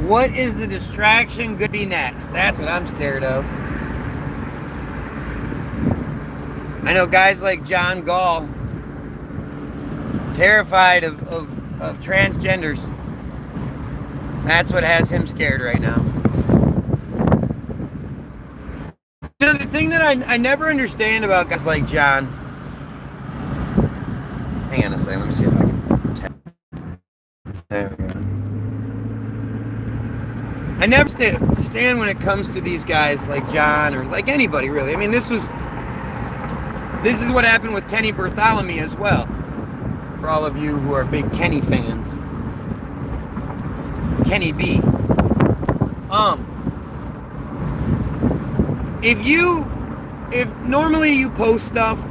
What is the distraction going to be next? That's what I'm scared of. I know guys like John Gall, terrified of transgenders. That's what has him scared right now. You know, the thing that I never understand about guys like John. Hang on a second, let me see if I can tap. There we go. I never stand when it comes to these guys like John or like anybody really. I mean, this is what happened with Kenny Bartholomew as well. For all of you who are big Kenny fans. Kenny B. If normally you post stuff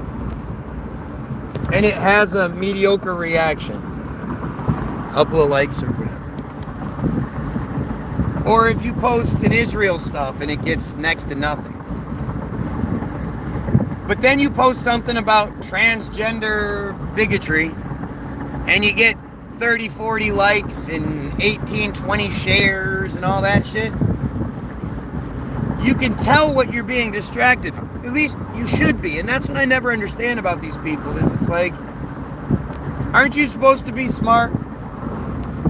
and it has a mediocre reaction, a couple of likes or whatever, or if you post an Israel stuff and it gets next to nothing, but then you post something about transgender bigotry and you get 30, 40 likes and 18, 20 shares and all that shit, you can tell what you're being distracted from. At least you should be. And that's what I never understand about these people is it's like, aren't you supposed to be smart?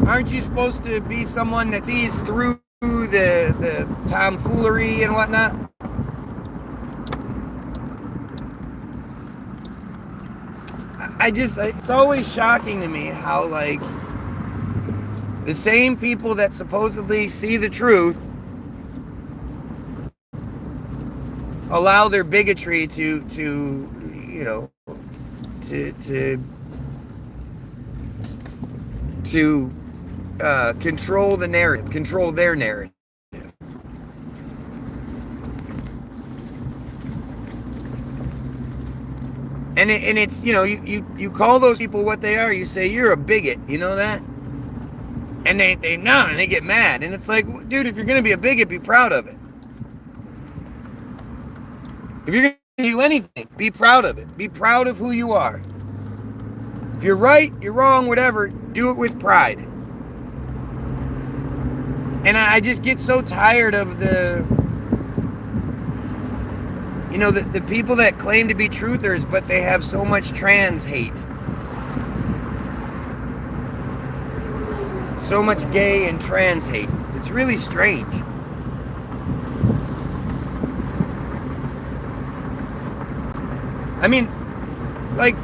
Aren't you supposed to be someone that sees through the tomfoolery and whatnot? It's always shocking to me how, like, the same people that supposedly see the truth allow their bigotry to control the narrative, control their narrative. And it's, you call those people what they are. You say, you're a bigot. You know that? And they get mad. And it's like, dude, if you're going to be a bigot, be proud of it. If you're going to do anything, be proud of it. Be proud of who you are. If you're right, you're wrong, whatever, do it with pride. And I just get so tired of the people that claim to be truthers, but they have so much trans hate. So much gay and trans hate. It's really strange. I mean, like,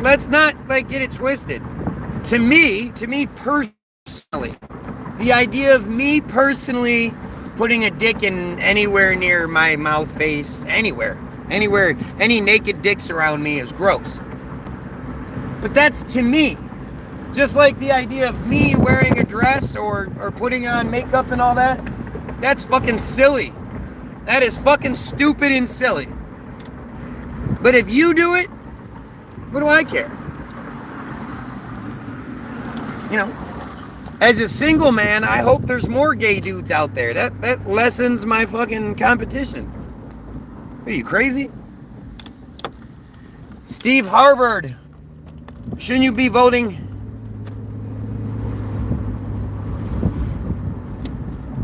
let's not, like, get it twisted. To me personally, the idea of me personally putting a dick in anywhere near my mouth, face, anywhere, any naked dicks around me is gross. But that's to me. Just like the idea of me wearing a dress or putting on makeup and all that, that's fucking silly. That is fucking stupid and silly. But if you do it, what do I care? As a single man, I hope there's more gay dudes out there. That lessens my fucking competition. Are you crazy? Steve Harvard, shouldn't you be voting?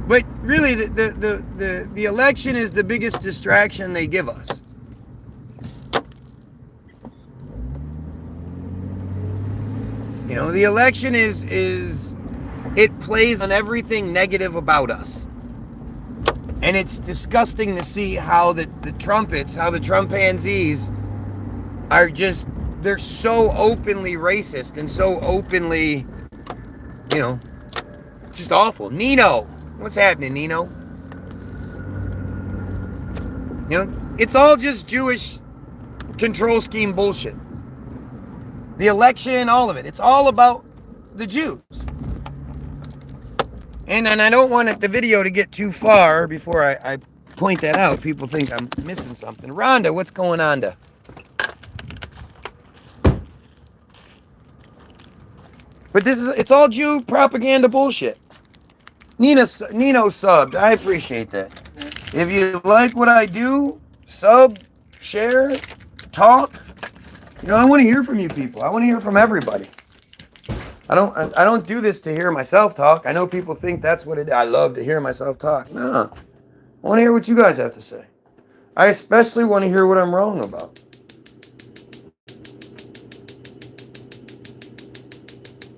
But really, the election is the biggest distraction they give us. The election is it plays on everything negative about us. And it's disgusting to see how the Trumpanzees are they're so openly racist and so openly, just awful. Nino, what's happening, Nino? It's all just Jewish control scheme bullshit. The election, all of it. It's all about the Jews. And I don't want the video to get too far before I point that out. People think I'm missing something. Rhonda, what's going on? But it's all Jew propaganda bullshit. Nino subbed. I appreciate that. If you like what I do, sub, share, talk. I want to hear from you people. I want to hear from everybody. I don't do this to hear myself talk. I know people think that's what it is. I love to hear myself talk. No. I want to hear what you guys have to say. I especially want to hear what I'm wrong about.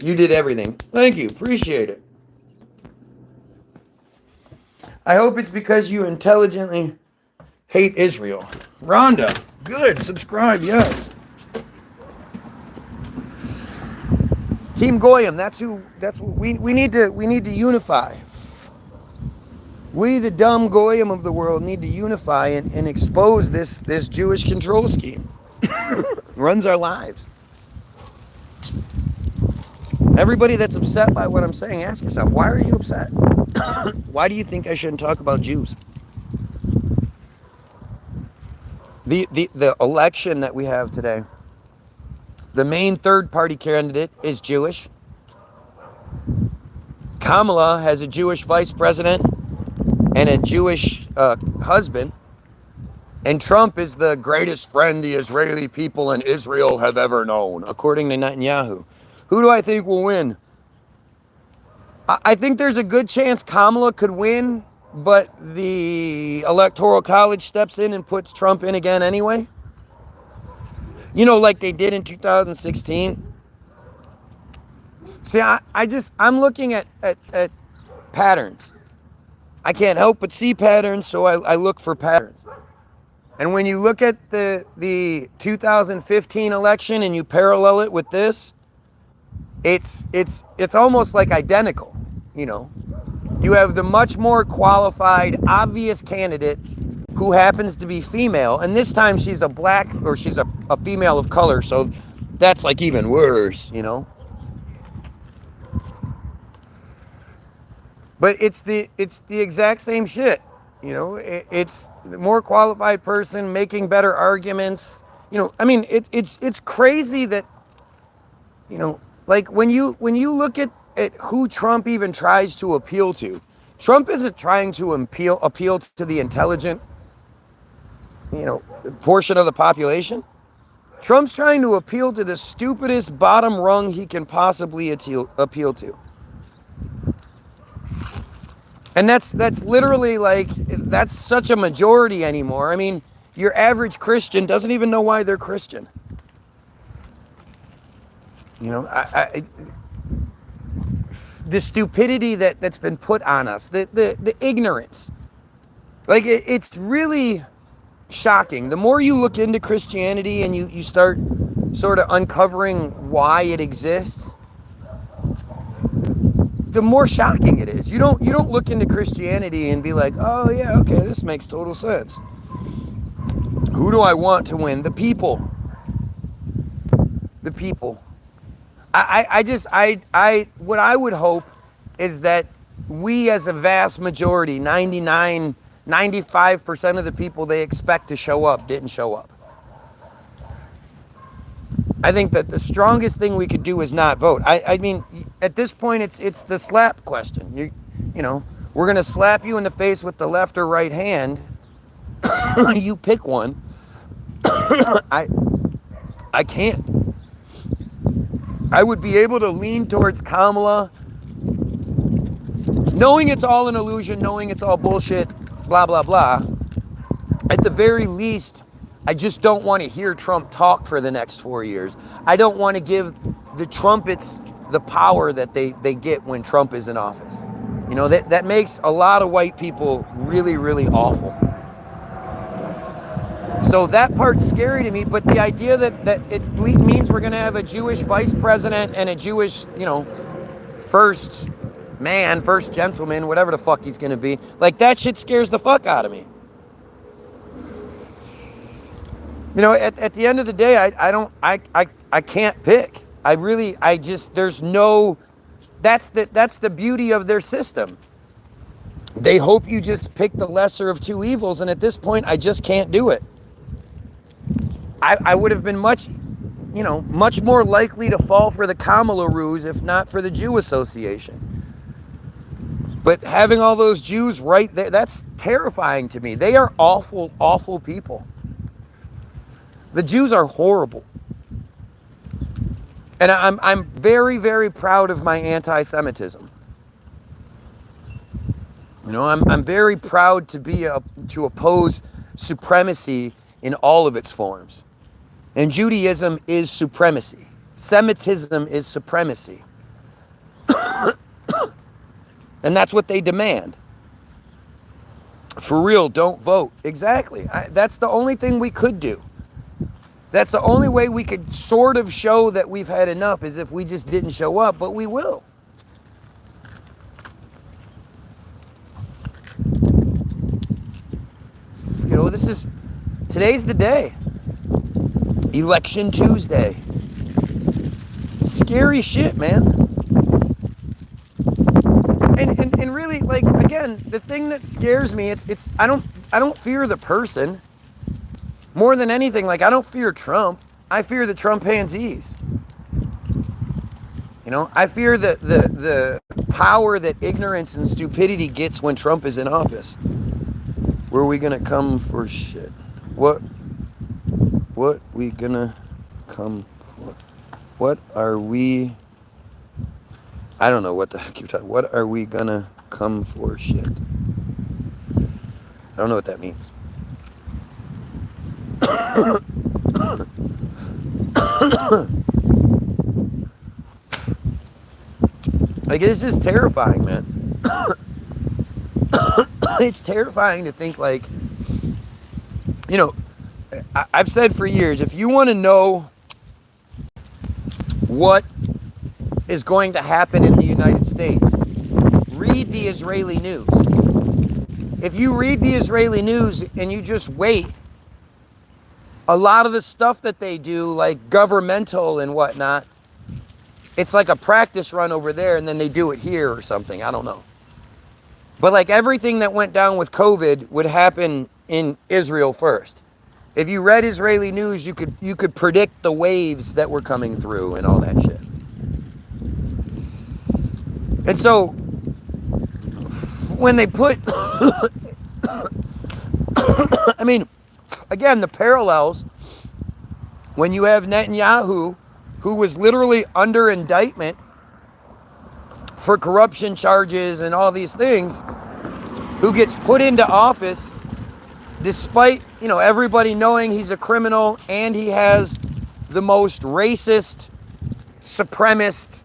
You did everything. Thank you. Appreciate it. I hope it's because you intelligently hate Israel. Rhonda, good. Subscribe, yes. Team Goyim, that's what we need to unify. We, the dumb Goyim of the world, need to unify and expose this Jewish control scheme. Runs our lives. Everybody that's upset by what I'm saying, ask yourself, why are you upset? Why do you think I shouldn't talk about Jews? The election that we have today, the main third-party candidate is Jewish. Kamala has a Jewish vice president and a Jewish husband. And Trump is the greatest friend the Israeli people and Israel have ever known, according to Netanyahu. Who do I think will win? I think there's a good chance Kamala could win, but the Electoral College steps in and puts Trump in again anyway. You know, like they did in 2016. See, I'm looking at patterns. I can't help but see patterns, so I look for patterns. And when you look at the 2015 election and you parallel it with this, it's almost like identical, you know. You have the much more qualified, obvious candidate who happens to be female, and this time she's a black, or she's a female of color, so that's like even worse, you know. But it's the exact same shit, you know. It's the more qualified person making better arguments, you know. I mean, it's crazy that, you know, like when you look at who Trump even tries to appeal to, Trump isn't trying to appeal to the intelligent, you know, portion of the population. Trump's trying to appeal to the stupidest bottom rung he can possibly appeal to. And that's literally like, that's such a majority anymore. I mean, your average Christian doesn't even know why they're Christian. You know, the stupidity that's been put on us, the ignorance. Like, it's really shocking. The more you look into Christianity and you start sort of uncovering why it exists, the more shocking it is. You don't look into Christianity and be like, oh yeah, okay, this makes total sense. Who do I want to win? The people. The people. What I would hope is that we, as a vast majority, 95% of the people they expect to show up didn't show up. I think that the strongest thing we could do is not vote. I mean, at this point, it's the slap question. You know, we're gonna slap you in the face with the left or right hand. You pick one. I can't. I would be able to lean towards Kamala, knowing it's all an illusion, knowing it's all bullshit, blah, blah, blah. At the very least, I just don't want to hear Trump talk for the next 4 years. I don't want to give the trumpets the power that they get when Trump is in office. You know, that makes a lot of white people really, really awful. So that part's scary to me, but the idea that it means we're going to have a Jewish vice president and a Jewish, you know, first man, first gentleman, whatever the fuck he's going to be, like, that shit scares the fuck out of me. You know, at the end of the day, I can't pick. There's no, that's the beauty of their system. They hope you just pick the lesser of two evils, and at this point, I just can't do it. I would have been much more likely to fall for the Kamala ruse if not for the Jew Association. But having all those Jews right there, that's terrifying to me. They are awful, awful people. The Jews are horrible. And I'm very, very proud of my anti-Semitism. You know, I'm very proud to oppose supremacy in all of its forms. And Judaism is supremacy. Semitism is supremacy. And that's what they demand. For real, don't vote. Exactly. That's the only thing we could do. That's the only way we could sort of show that we've had enough, is if we just didn't show up, but we will. You know, today's the day. Election Tuesday. Scary shit, man. And really, like, again, the thing that scares me, I don't fear the person. More than anything, like, I don't fear Trump. I fear the Trumpanzees. You know, I fear the power that ignorance and stupidity gets when Trump is in office. Where are we gonna come for shit? What we gonna come for? What are we? I don't know what the heck you're talking. What are we gonna come for shit? I don't know what that means. Like, this is terrifying, man. It's terrifying to think, like, you know, I've said for years, if you want to know what is going to happen in the United States, read the Israeli news. If you read the Israeli news and you just wait, a lot of the stuff that they do, like governmental and whatnot, it's like a practice run over there and then they do it here or something. I don't know. But like everything that went down with COVID would happen in Israel first. If you read Israeli news, you could predict the waves that were coming through and all that shit. And so when they put I mean, again, the parallels, when you have Netanyahu, who was literally under indictment for corruption charges and all these things, who gets put into office despite, you know, everybody knowing he's a criminal and he has the most racist, supremacist,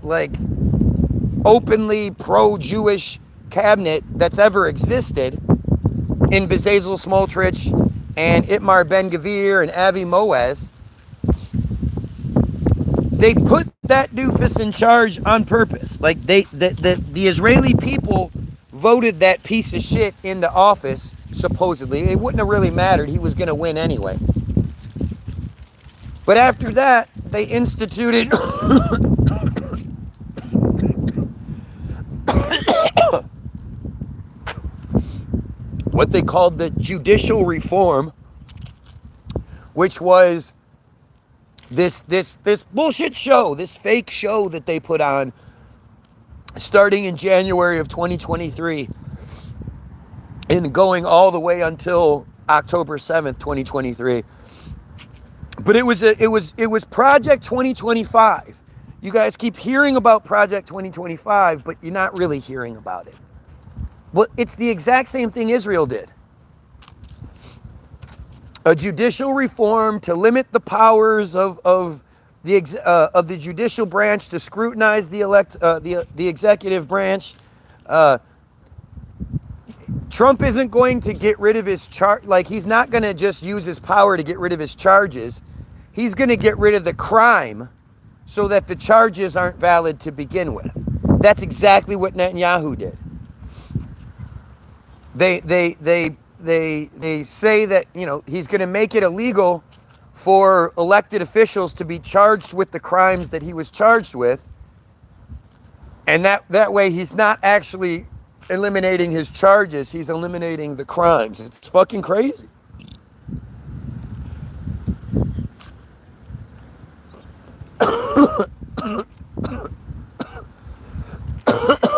like openly pro-Jewish cabinet that's ever existed in Bezalel Smotrich and Itamar Ben-Gvir and Avi Moaz. They put that doofus in charge on purpose. Like, the Israeli people voted that piece of shit into office, supposedly. It wouldn't have really mattered. He was going to win anyway. But after that, they instituted what they called the judicial reform, which was this bullshit show, this fake show that they put on starting in January of 2023 and going all the way until October 7th, 2023. But it was Project 2025. You guys keep hearing about Project 2025, but you're not really hearing about it. Well, it's the exact same thing Israel did. A judicial reform to limit the powers of the judicial branch to scrutinize the executive branch. Trump isn't going to get rid of his he's not going to just use his power to get rid of his charges. He's going to get rid of the crime so that the charges aren't valid to begin with. That's exactly what Netanyahu did. They say that, you know, he's going to make it illegal for elected officials to be charged with the crimes that he was charged with. And that way he's not actually eliminating his charges, he's eliminating the crimes. It's fucking crazy.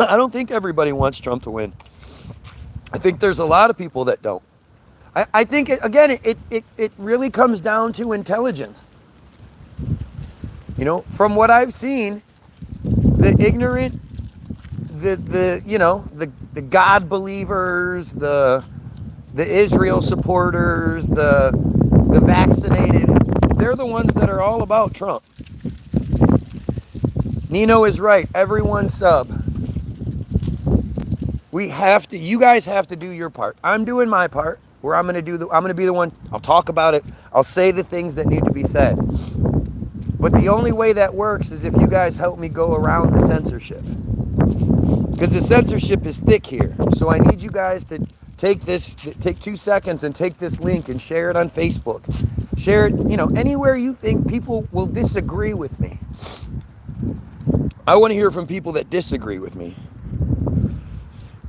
I don't think everybody wants Trump to win. I think there's a lot of people that don't. I think, it really comes down to intelligence. You know, from what I've seen, the ignorant, the God believers, the Israel supporters, the vaccinated, they're the ones that are all about Trump. Nino is right. Everyone sub. You guys have to do your part. I'm doing my part where I'm going to be the one. I'll talk about it. I'll say the things that need to be said. But the only way that works is if you guys help me go around the censorship. Because the censorship is thick here. So I need you guys to take 2 seconds and take this link and share it on Facebook. Share it, anywhere you think people will disagree with me. I want to hear from people that disagree with me.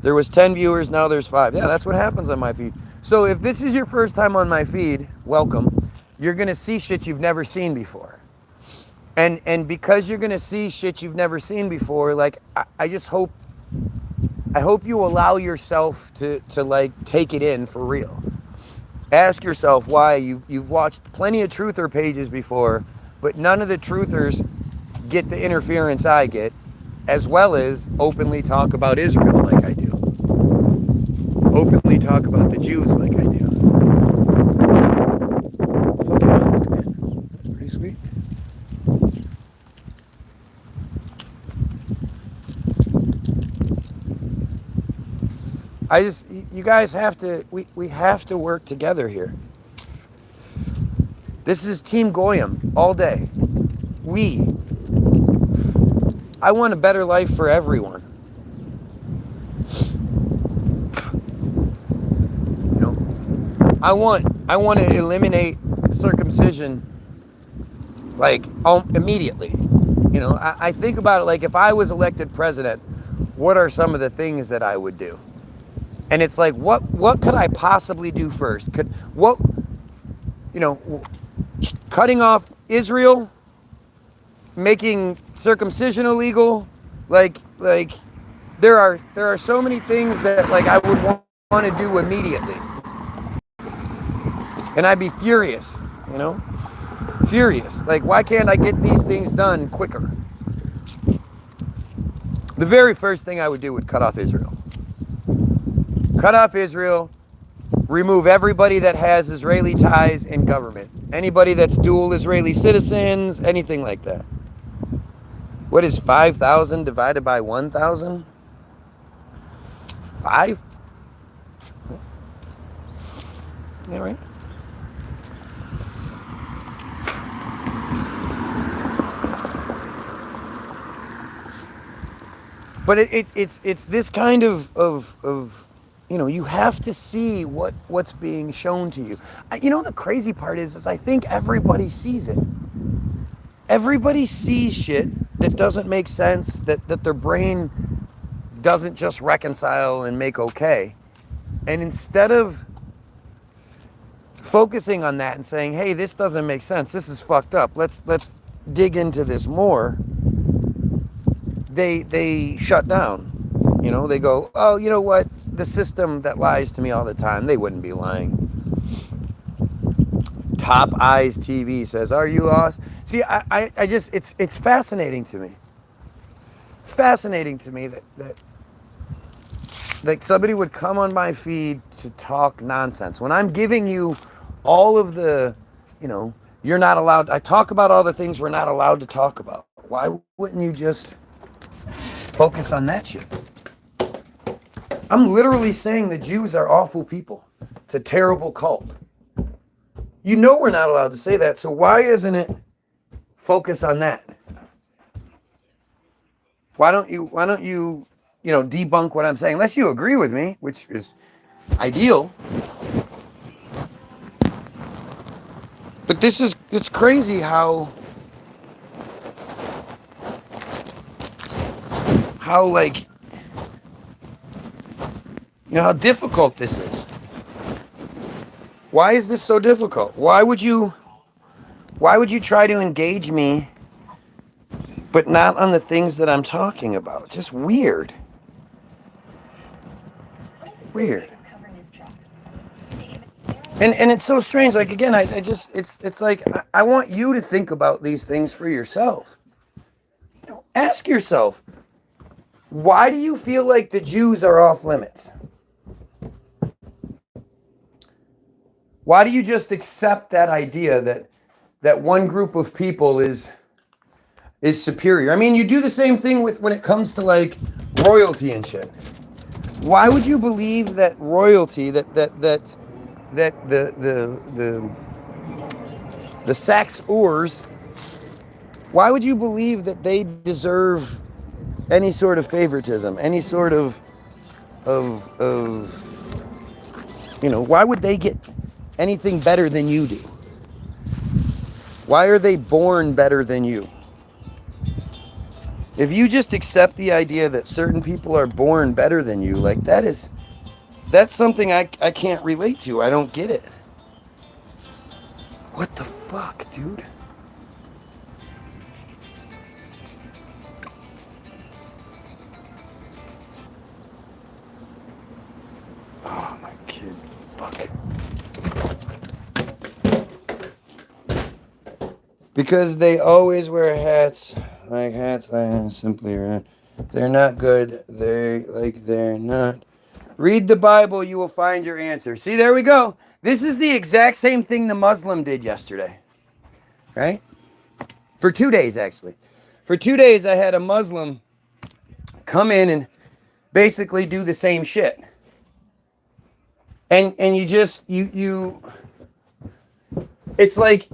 There was 10 viewers, now there's 5. Yeah, that's what happens on my feed. So if this is your first time on my feed, welcome. You're going to see shit you've never seen before. And because you're going to see shit you've never seen before, like, I hope you allow yourself to like take it in for real. Ask yourself why you've watched plenty of truther pages before, but none of the truthers get the interference I get, as well as openly talk about Israel like I do. Openly talk about the Jews like I do. That's pretty sweet. You guys have to, we have to work together here. This is Team Goyim all day. I want a better life for everyone. You know, I want to eliminate circumcision like immediately. You know, I think about it like if I was elected president, what are some of the things that I would do? And it's like, what could I possibly do first? Cutting off Israel, making circumcision illegal, like there are so many things that like I would want to do immediately, and I'd be furious, furious. Like, why can't I get these things done quicker? The very first thing I would do would cut off Israel. Cut off Israel, remove everybody that has Israeli ties in government. Anybody that's dual Israeli citizens, anything like that. What is 5,000 divided by 1,000? 5? Yeah, right? But it's this kind of you have to see what's being shown to you. The crazy part is I think everybody sees it. Everybody sees shit that doesn't make sense, that their brain doesn't just reconcile and make okay. And instead of focusing on that and saying, hey, this doesn't make sense, this is fucked up, let's dig into this more, they shut down. They go, oh, you know what? The system that lies to me all the time, they wouldn't be lying. Top Eyes TV says, are you lost? See, I just, it's fascinating to me. Fascinating to me that like somebody would come on my feed to talk nonsense. When I'm giving you all of the, you're not allowed, I talk about all the things we're not allowed to talk about. Why wouldn't you just focus on that shit? I'm literally saying the Jews are awful people. It's a terrible cult. We're not allowed to say that, so why isn't it focus on that? Why don't you debunk what I'm saying? Unless you agree with me, which is ideal. But it's crazy how like, how difficult this is. Why is this so difficult? Why would you try to engage me, but not on the things that I'm talking about? Just weird. Weird. And it's so strange. Like, again, I just, it's like, I want you to think about these things for yourself. Ask yourself, why do you feel like the Jews are off limits? Why do you just accept that idea that one group of people is superior? I mean, you do the same thing with when it comes to like royalty and shit. Why would you believe that royalty, that the Saxe-Urs, why would you believe that they deserve any sort of favoritism, any sort of why would they get anything better than you do? Why are they born better than you? If you just accept the idea that certain people are born better than you, like that's something I can't relate to. I don't get it. What the fuck, dude? Oh, my kid. Fuck. Because they always wear hats, like simply red. They're not good. They're not. Read the Bible, you will find your answer. See, there we go. This is the exact same thing the Muslim did yesterday, right? For 2 days, actually. For 2 days, I had a Muslim come in and basically do the same shit. And you just, it's like,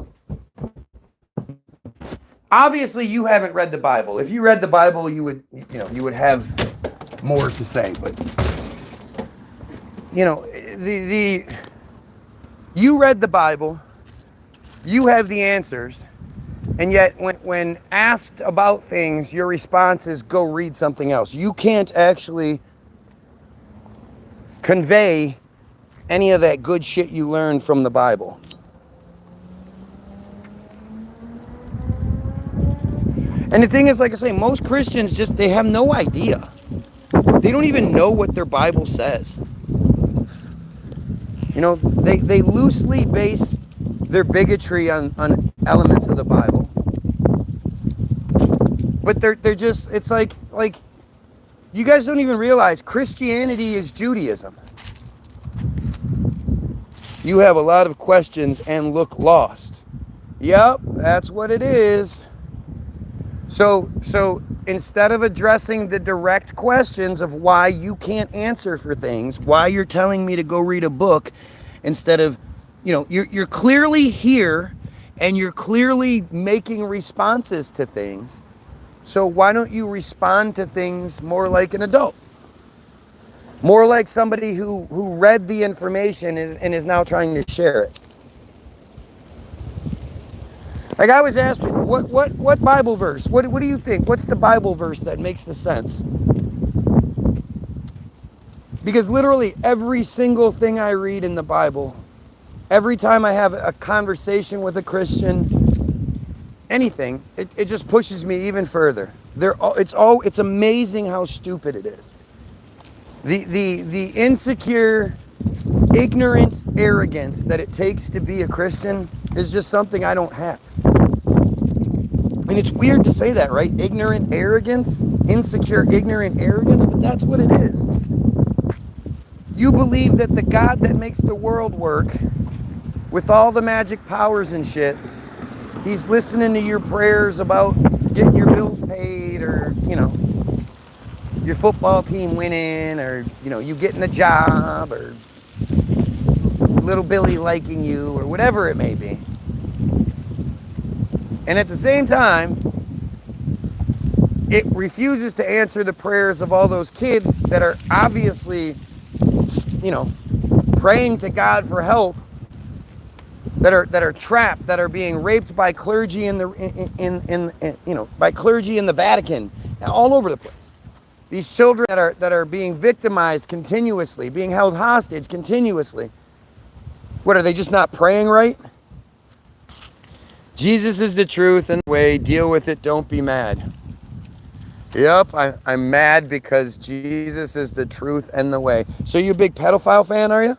obviously you haven't read the Bible. If you read the Bible, you would have more to say, but you read the Bible, you have the answers, and yet when asked about things, your response is go read something else. You can't actually convey any of that good shit you learned from the Bible. And the thing is, like I say, most Christians they have no idea. They don't even know what their Bible says. They loosely base their bigotry on elements of the Bible. But they're just, it's like you guys don't even realize Christianity is Judaism. You have a lot of questions and look lost. Yep, that's what it is. So instead of addressing the direct questions of why you can't answer for things, why you're telling me to go read a book, instead of, you're clearly here and you're clearly making responses to things. So why don't you respond to things more like an adult? More like somebody who read the information and is now trying to share it. Like I was asking, what Bible verse? What do you think? What's the Bible verse that makes the sense? Because literally every single thing I read in the Bible, every time I have a conversation with a Christian, anything, it just pushes me even further. It's amazing how stupid it is. The insecure, ignorant arrogance that it takes to be a Christian is just something I don't have. And it's weird to say that, right? Ignorant arrogance, insecure, ignorant arrogance, but that's what it is. You believe that the God that makes the world work with all the magic powers and shit, he's listening to your prayers about getting your bills paid, or, your football team winning, or, you getting a job, or little Billy liking you, or whatever it may be. And at the same time, it refuses to answer the prayers of all those kids that are obviously, praying to God for help, that are trapped, that are being raped by clergy by clergy in the Vatican, all over the place. These children that are being victimized continuously, being held hostage continuously. What, are they just not praying right? Jesus is the truth and the way. Deal with it. Don't be mad. Yep, I'm mad because Jesus is the truth and the way. So you a big pedophile fan, are you?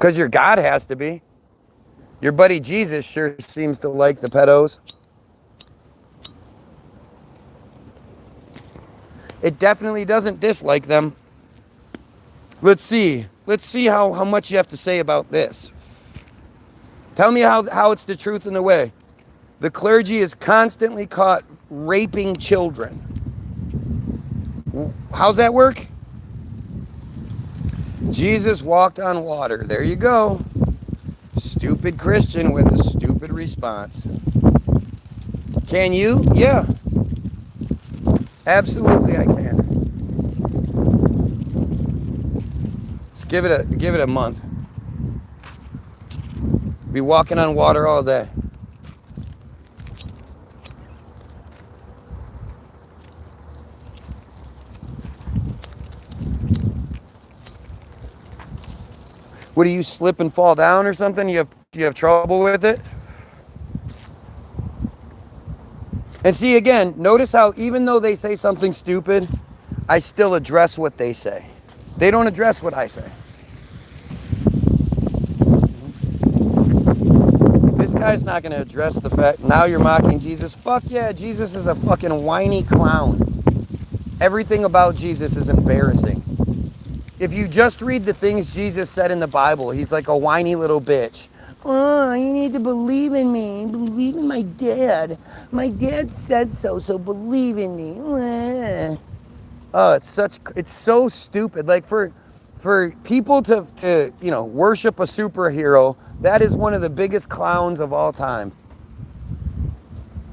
Because your God has to be. Your buddy Jesus sure seems to like the pedos. It definitely doesn't dislike them. Let's see. Let's see how much you have to say about this. Tell me how it's the truth in the way. The clergy is constantly caught raping children. How's that work? Jesus walked on water. There you go. Stupid Christian with a stupid response. Can you? Yeah. Absolutely I can. Just give it a month. Be walking on water all day. What, do you slip and fall down or something? You have trouble with it? And see, again, notice how even though they say something stupid, I still address what they say. They don't address what I say. This guy's not going to address the fact, now you're mocking Jesus. Fuck yeah, Jesus is a fucking whiny clown. Everything about Jesus is embarrassing. If you just read the things Jesus said in the Bible, he's like a whiny little bitch. Oh, you need to believe in me. Believe in my dad. My dad said so, so believe in me. Oh, it's so stupid. Like for people to worship a superhero, that is one of the biggest clowns of all time.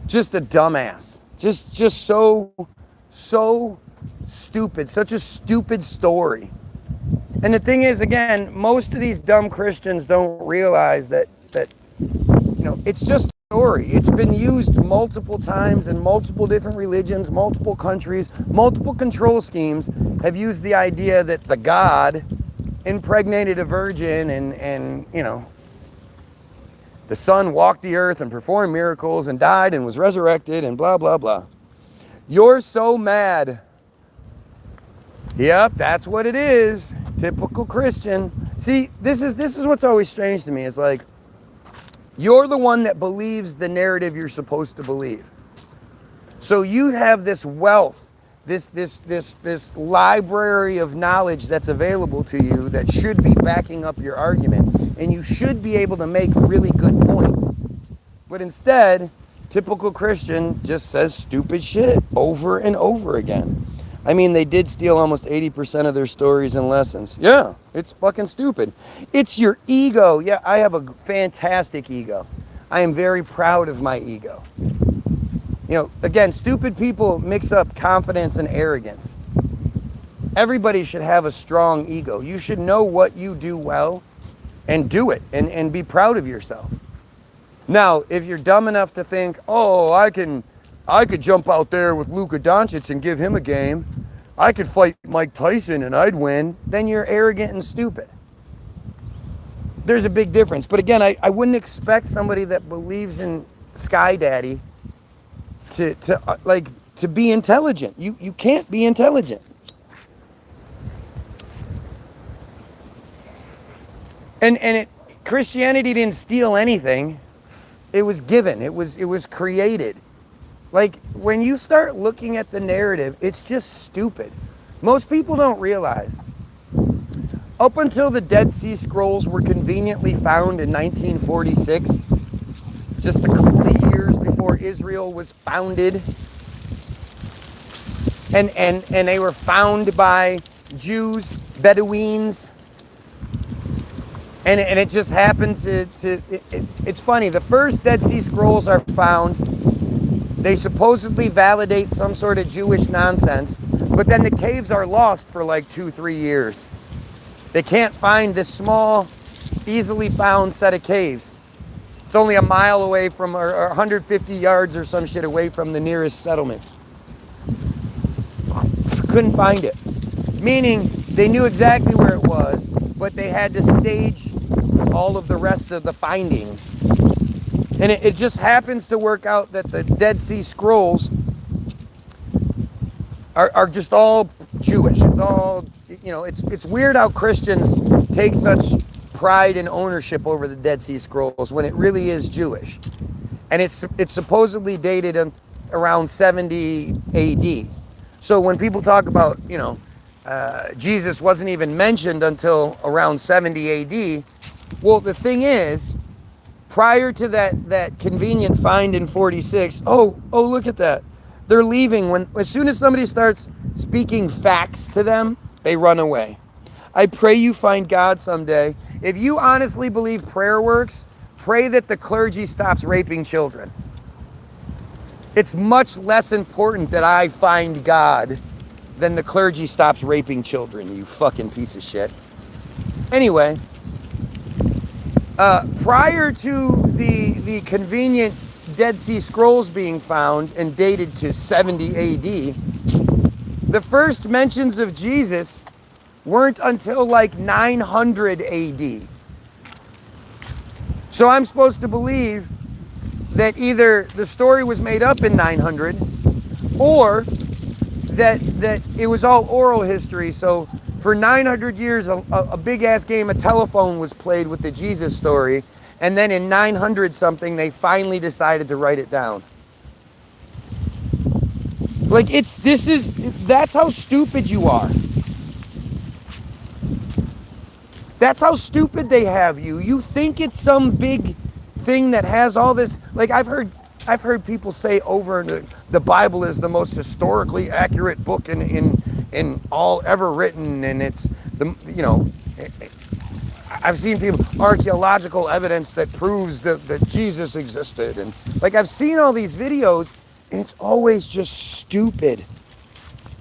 Just a dumbass. Just so stupid. Such a stupid story. And the thing is, again, most of these dumb Christians don't realize that it's just a story. It's been used multiple times in multiple different religions, multiple countries, multiple control schemes have used the idea that the God impregnated a virgin and the son walked the earth and performed miracles and died and was resurrected and blah, blah, blah. You're so mad. Yep, that's what it is. Typical Christian. See, this is what's always strange to me. It's like, you're the one that believes the narrative you're supposed to believe. So you have this wealth, this library of knowledge that's available to you that should be backing up your argument. And you should be able to make really good points. But instead, typical Christian just says stupid shit over and over again. I mean, they did steal almost 80% of their stories and lessons. Yeah, it's fucking stupid. It's your ego. Yeah, I have a fantastic ego. I am very proud of my ego. Again, stupid people mix up confidence and arrogance. Everybody should have a strong ego. You should know what you do well and do it and be proud of yourself. Now, if you're dumb enough to think, oh, I could jump out there with Luka Doncic and give him a game. I could fight Mike Tyson and I'd win. Then you're arrogant and stupid. There's a big difference. But again, I wouldn't expect somebody that believes in Sky Daddy to be intelligent. You can't be intelligent. And Christianity didn't steal anything. It was given. It was created. Like, when you start looking at the narrative, it's just stupid. Most people don't realize. Up until the Dead Sea Scrolls were conveniently found in 1946, just a couple of years before Israel was founded, and they were found by Jews, Bedouins, and it just happened it's funny, the first Dead Sea Scrolls are found. They supposedly validate some sort of Jewish nonsense, but then the caves are lost for like 2-3 years. They can't find this small, easily found set of caves. It's only a mile away from, or 150 yards or some shit away from the nearest settlement. Couldn't find it. Meaning, they knew exactly where it was, but they had to stage all of the rest of the findings. And it just happens to work out that the Dead Sea Scrolls are just all Jewish. It's all, it's weird how Christians take such pride and ownership over the Dead Sea Scrolls when it really is Jewish. And it's supposedly dated around 70 AD. So when people talk about, Jesus wasn't even mentioned until around 70 AD, well, the thing is, prior to that convenient find in 46, oh, look at that. They're leaving. As soon as somebody starts speaking facts to them, they run away. I pray you find God someday. If you honestly believe prayer works, pray that the clergy stops raping children. It's much less important that I find God than the clergy stops raping children, you fucking piece of shit. Anyway, prior to the convenient Dead Sea Scrolls being found and dated to 70 AD, the first mentions of Jesus weren't until like 900 AD. So I'm supposed to believe that either the story was made up in 900 or that it was all oral history. So for 900 years, a big-ass game of telephone was played with the Jesus story. And then in 900 something, they finally decided to write it down. Like, that's how stupid you are. That's how stupid they have you. You think it's some big thing that has all this, like I've heard people say over the Bible is the most historically accurate book in all ever written, and it's I've seen people, archaeological evidence that proves that Jesus existed, and like I've seen all these videos, and it's always just stupid.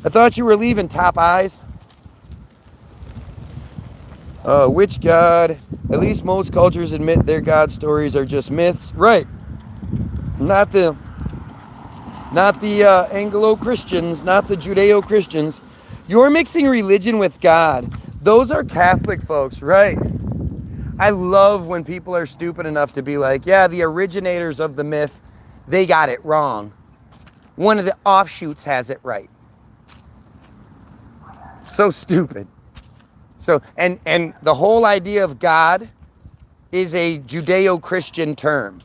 I thought you were leaving, Top Eyes. Which God? At least most cultures admit their God stories are just myths. Right. Not the Anglo-Christians, not the Judeo-Christians. You're mixing religion with God. Those are Catholic folks, right? I love when people are stupid enough to be like, yeah, the originators of the myth, they got it wrong. One of the offshoots has it right. So stupid. So, and the whole idea of God is a Judeo-Christian term.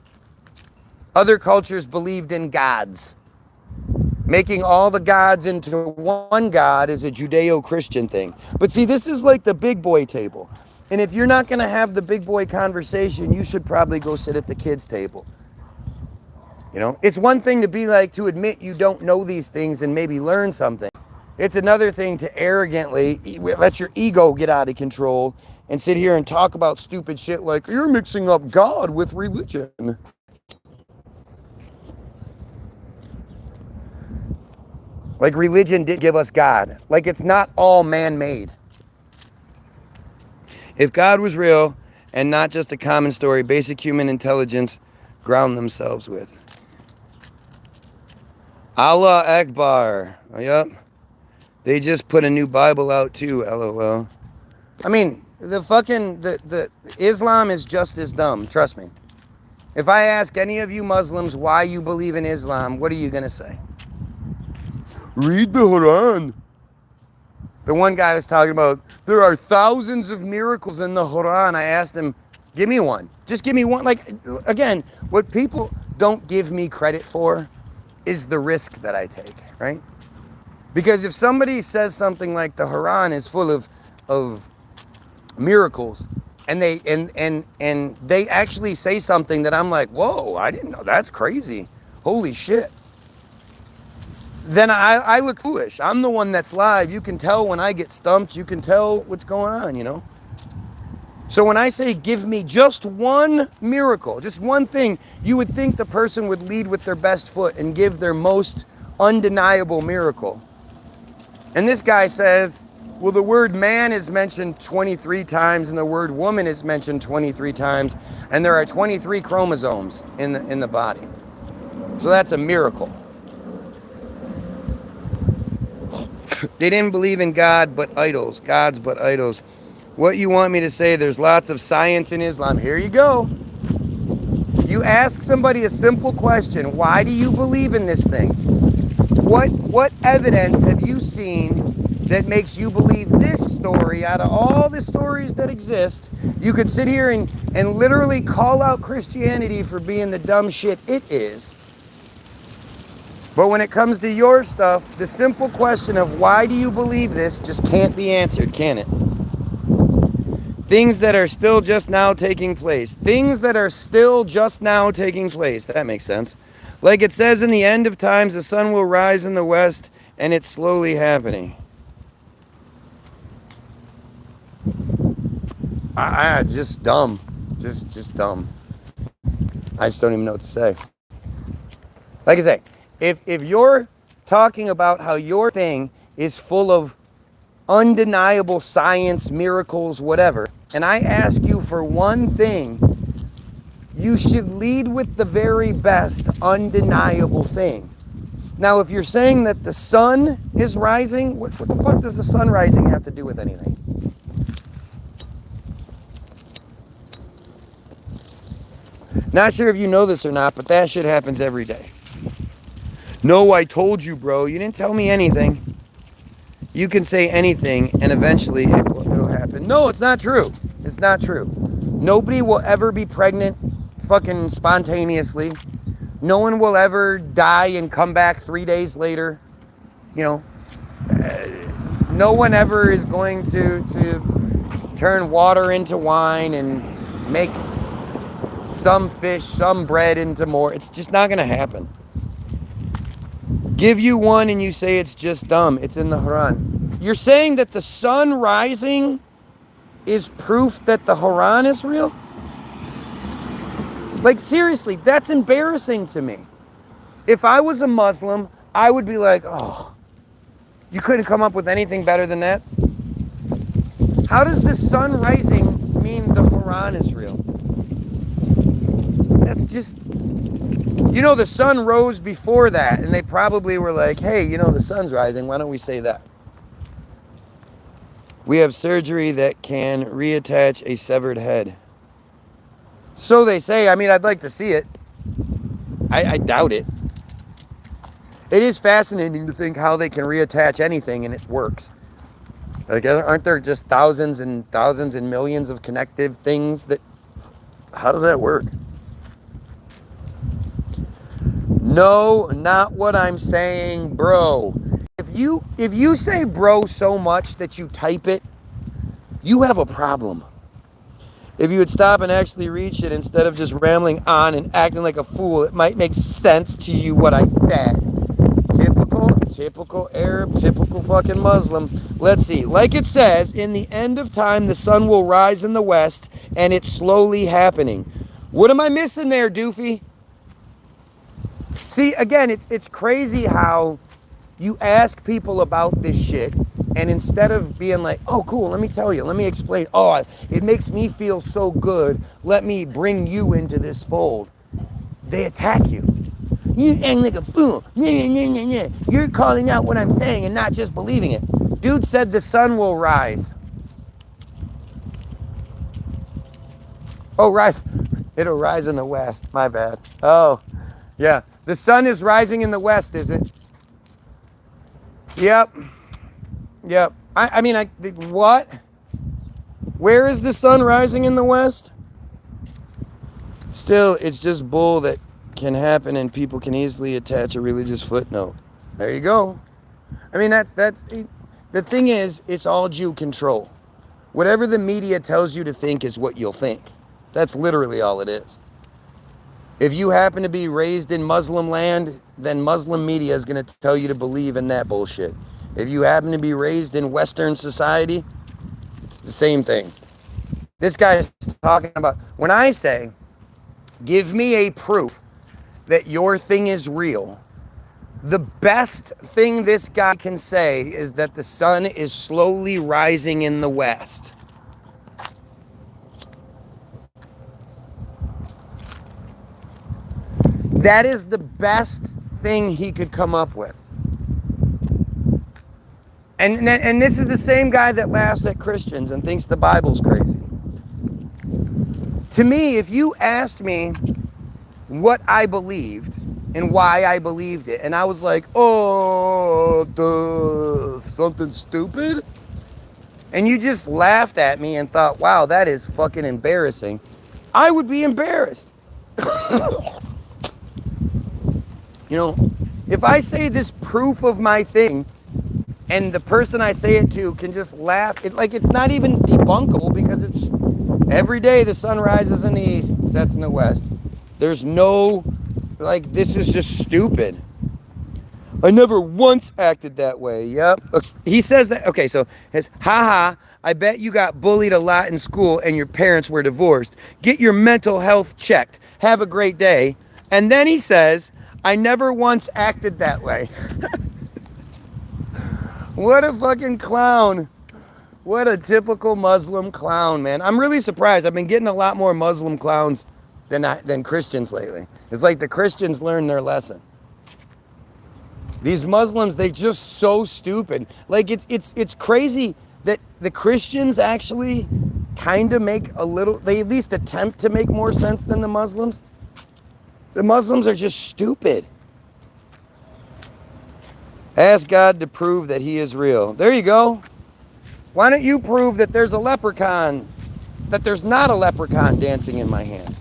Other cultures believed in gods. Making all the gods into one God is a Judeo-Christian thing. But see, this is like the big boy table. And if you're not going to have the big boy conversation, you should probably go sit at the kids' table. It's one thing to admit you don't know these things and maybe learn something. It's another thing to arrogantly let your ego get out of control and sit here and talk about stupid shit like, you're mixing up God with religion. Like religion did give us God. Like it's not all man-made. If God was real and not just a common story, basic human intelligence ground themselves with. Allah Akbar. Yep. They just put a new Bible out too, LOL. I mean, the Islam is just as dumb, trust me. If I ask any of you Muslims why you believe in Islam, what are you going to say? Read the Quran. The one guy was talking about, there are thousands of miracles in the Quran. I asked him, give me one. Just give me one. Like, again, what people don't give me credit for is the risk that I take, right? Because if somebody says something like the Quran is full of miracles, and they actually say something that I'm like, whoa, I didn't know, that's crazy. Holy shit. Then I look foolish. I'm the one that's live. You can tell when I get stumped. You can tell what's going on, So when I say give me just one miracle, just one thing, you would think the person would lead with their best foot and give their most undeniable miracle. And this guy says, well, the word man is mentioned 23 times and the word woman is mentioned 23 times, and there are 23 chromosomes in the body. So that's a miracle. They didn't believe in God but idols, gods but idols. What you want me to say? There's lots of science in Islam. Here you go. You ask somebody a simple question. Why do you believe in this thing? What evidence have you seen that makes you believe this story out of all the stories that exist? You could sit here and literally call out Christianity for being the dumb shit it is. But when it comes to your stuff, the simple question of why do you believe this just can't be answered, can it? Things that are still just now taking place. Things that are still just now taking place. That makes sense. Like it says in the end of times, the sun will rise in the west, and it's slowly happening. Just dumb. Just dumb. I just don't even know what to say. Like I say, if you're talking about how your thing is full of undeniable science, miracles, whatever, and I ask you for one thing, you should lead with the very best undeniable thing. Now, if you're saying that the sun is rising, what the fuck does the sun rising have to do with anything? Not sure if you know this or not, but that shit happens every day. No, I told you, bro. You didn't tell me anything. You can say anything, and eventually it'll happen. No, it's not true. It's not true. Nobody will ever be pregnant fucking spontaneously. No one will ever die and come back 3 days later. You know, no one ever is going to turn water into wine and make some fish, some bread into more. It's just not going to happen. Give you one and you say it's just dumb. It's in the Quran. You're saying that the sun rising is proof that the Quran is real? Like, seriously, that's embarrassing to me. If I was a Muslim, I would be like, oh, you couldn't come up with anything better than that? How does the sun rising mean the Quran is real? That's just, you know, the sun rose before that, and they probably were like, hey, you know, the sun's rising, why don't we say that? We have surgery that can reattach a severed head. So they say. I mean, I'd like to see it. I doubt it. It is fascinating to think how they can reattach anything and it works. Like, aren't there just thousands and millions of connective things that, how does that work? No, not what I'm saying, bro. If you say bro so much that you type it, you have a problem. If you would stop and actually read it instead of just rambling on and acting like a fool, it might make sense to you what I said. Typical Arab, typical fucking Muslim. Let's see. Like it says, in the end of time, the sun will rise in the west, and it's slowly happening. What am I missing there, doofy? See, again, it's crazy how you ask people about this shit, and instead of being like, oh, cool, let me tell you, let me explain. Oh, it makes me feel so good. Let me bring you into this fold. They attack you. You act like a fool. You're calling out what I'm saying and not just believing it. Dude said the sun will rise. Oh, rise. It'll rise in the west. My bad. Oh, yeah. The sun is rising in the west, is it? Yep. I mean, what? Where is the sun rising in the west? Still, it's just bull that can happen and people can easily attach a religious footnote. There you go. I mean, that's the thing is, it's all Jew control. Whatever the media tells you to think is what you'll think. That's literally all it is. If you happen to be raised in Muslim land, then Muslim media is going to tell you to believe in that bullshit. If you happen to be raised in Western society, it's the same thing. This guy is talking about, when I say, give me a proof that your thing is real, the best thing this guy can say is that the sun is slowly rising in the west. That is the best thing he could come up with. And this is the same guy that laughs at Christians and thinks the Bible's crazy. To me, if you asked me what I believed, and why I believed it. And I was like, oh, something stupid? And you just laughed at me and thought, wow, that is fucking embarrassing. I would be embarrassed. You know, if I say this proof of my thing and the person I say it to can just laugh, it's not even debunkable because it's every day the sun rises in the east, sets in the west. There's no, this is just stupid. I never once acted that way. Yep. He says that. Okay, so his haha, I bet you got bullied a lot in school and your parents were divorced. Get your mental health checked. Have a great day. And then he says, I never once acted that way. What a fucking clown. What a typical Muslim clown, man. I'm really surprised. I've been getting a lot more Muslim clowns than Christians lately. It's like the Christians learned their lesson. These Muslims, they just so stupid. Like it's crazy that the Christians actually kind of make they at least attempt to make more sense than the Muslims. The Muslims are just stupid. Ask God to prove that he is real. There you go. Why don't you prove that there's a leprechaun, that there's not a leprechaun dancing in my hand?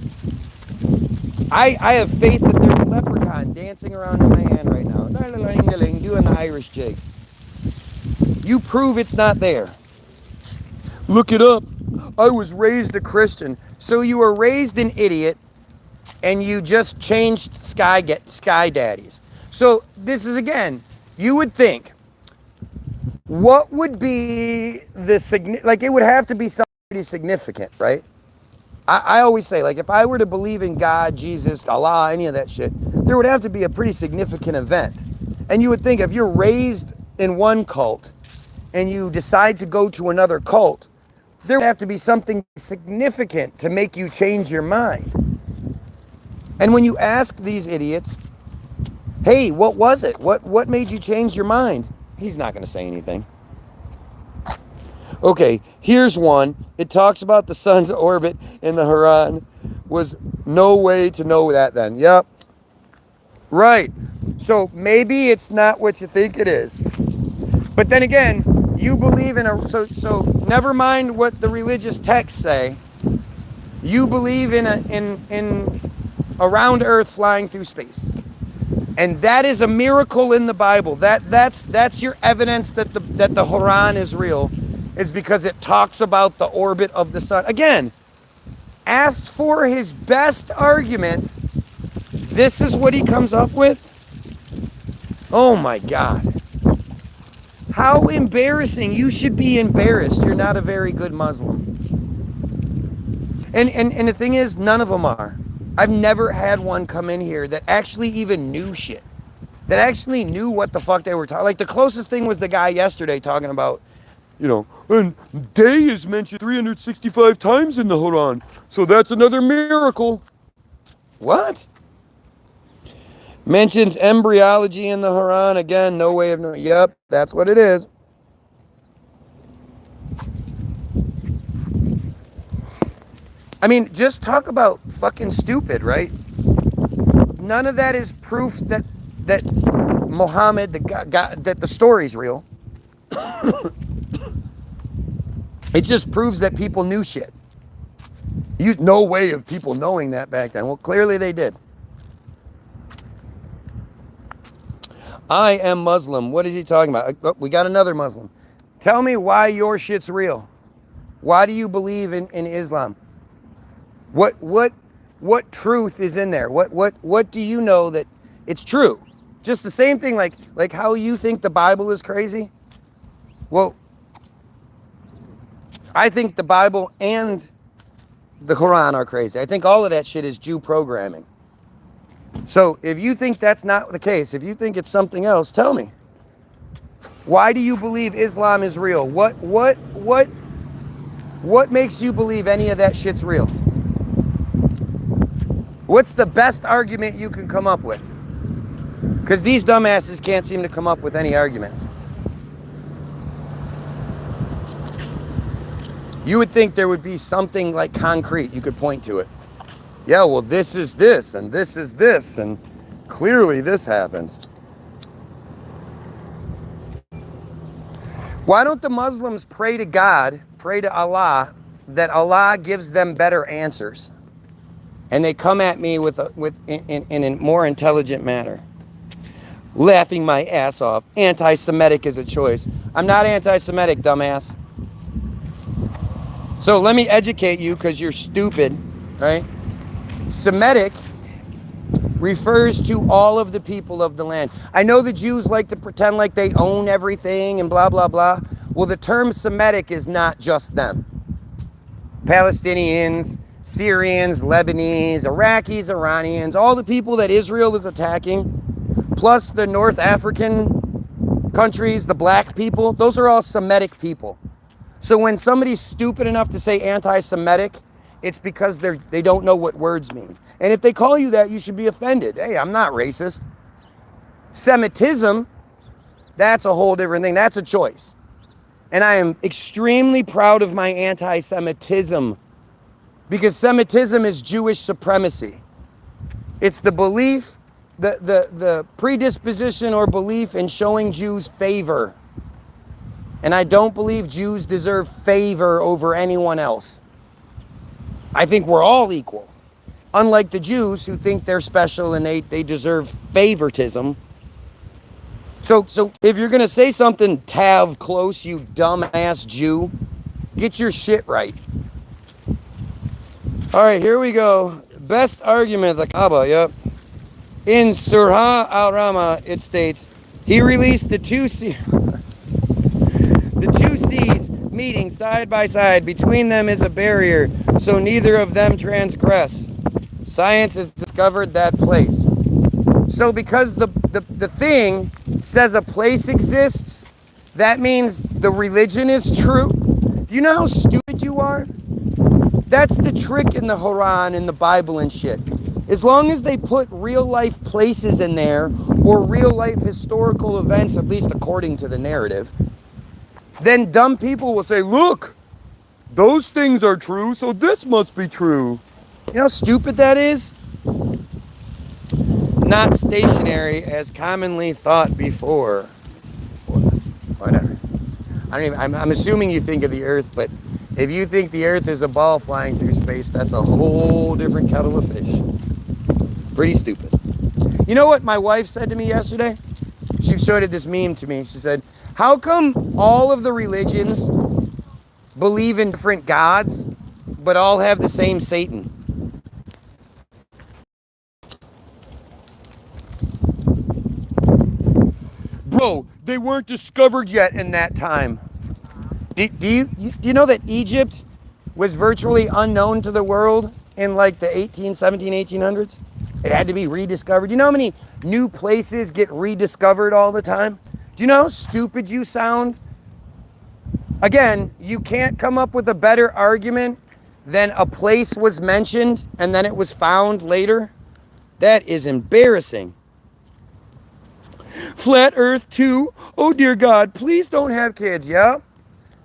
I have faith that there's a leprechaun dancing around in my hand right now. Doing the Irish jig. You prove it's not there. Look it up. I was raised a Christian. So you were raised an idiot and you just changed sky daddies. So this is, again, you would think, what would be it would have to be something pretty significant, right? I always say, if I were to believe in God, Jesus, Allah, any of that shit, there would have to be a pretty significant event. And you would think if you're raised in one cult and you decide to go to another cult, there would have to be something significant to make you change your mind. And when you ask these idiots, hey, what was it? What made you change your mind? He's not going to say anything. Okay, here's one. It talks about the sun's orbit in the Quran. Was no way to know that then. Yep. Right. So maybe it's not what you think it is. But then again, you believe in so never mind what the religious texts say. You believe in a round earth flying through space. And that is a miracle in the Bible. That's your evidence that the Quran is real. Is because it talks about the orbit of the sun. Again, asked for his best argument, this is what he comes up with? Oh my God. How embarrassing. You should be embarrassed. You're not a very good Muslim. And the thing is, none of them are. I've never had one come in here that actually even knew shit. That actually knew what the fuck they were talking. Like the closest thing was the guy yesterday talking about, and day is mentioned 365 times in the Quran. So that's another miracle. What? Mentions embryology in the Quran. Again, no way of knowing. Yep, that's what it is. I mean, just talk about fucking stupid, right? None of that is proof that Muhammad, that the story's real. It just proves that people knew shit. No way of people knowing that back then. Well, clearly they did. I am Muslim. What is he talking about? Oh, we got another Muslim. Tell me why your shit's real. Why do you believe in Islam? What truth is in there? What do you know that it's true? Just the same thing like how you think the Bible is crazy? Well, I think the Bible and the Quran are crazy. I think all of that shit is Jew programming. So if you think that's not the case, if you think it's something else, tell me. Why do you believe Islam is real? What makes you believe any of that shit's real? What's the best argument you can come up with? Because these dumbasses can't seem to come up with any arguments. You would think there would be something concrete you could point to it. Yeah, well, this is this, and this is this, and clearly this happens. Why don't the Muslims pray to God, pray to Allah, that Allah gives them better answers? And they come at me in a more intelligent manner. Laughing my ass off. Anti-Semitic is a choice. I'm not anti-Semitic, dumbass. So let me educate you because you're stupid, right? Semitic refers to all of the people of the land. I know the Jews like to pretend like they own everything and blah, blah, blah. Well, the term Semitic is not just them. Palestinians, Syrians, Lebanese, Iraqis, Iranians, all the people that Israel is attacking, plus the North African countries, the black people, those are all Semitic people. So when somebody's stupid enough to say anti-Semitic, it's because they don't know what words mean. And if they call you that, you should be offended. Hey, I'm not racist. Semitism, that's a whole different thing. That's a choice. And I am extremely proud of my anti-Semitism because Semitism is Jewish supremacy. It's the belief, the predisposition or belief in showing Jews favor. And I don't believe Jews deserve favor over anyone else. I think we're all equal. Unlike the Jews who think they're special and they deserve favoritism. So if you're going to say something, Tav close, you dumbass Jew, get your shit right. All right, here we go. Best argument, the Kaaba, yep. In Surah Al-Rama, it states, he released the two seas meeting side by side. Between them is a barrier, so neither of them transgress. Science has discovered that place. So because the thing says a place exists, that means the religion is true. Do you know how stupid you are? That's the trick in the Quran and the Bible and shit. As long as they put real life places in there, or real life historical events, at least according to the narrative, then dumb people will say, look, those things are true, so this must be true. You know how stupid that is? Not stationary as commonly thought before. Whatever. I'm assuming you think of the Earth, but if you think the Earth is a ball flying through space, that's a whole different kettle of fish. Pretty stupid. You know what my wife said to me yesterday? She showed this meme to me. She said, how come all of the religions believe in different gods, but all have the same Satan? Bro, they weren't discovered yet in that time. Do you know that Egypt was virtually unknown to the world in like the 1800s? It had to be rediscovered. You know how many new places get rediscovered all the time? Do you know how stupid you sound? Again, you can't come up with a better argument than a place was mentioned and then it was found later. That is embarrassing. Flat Earth 2. Oh dear God, please don't have kids. Yeah.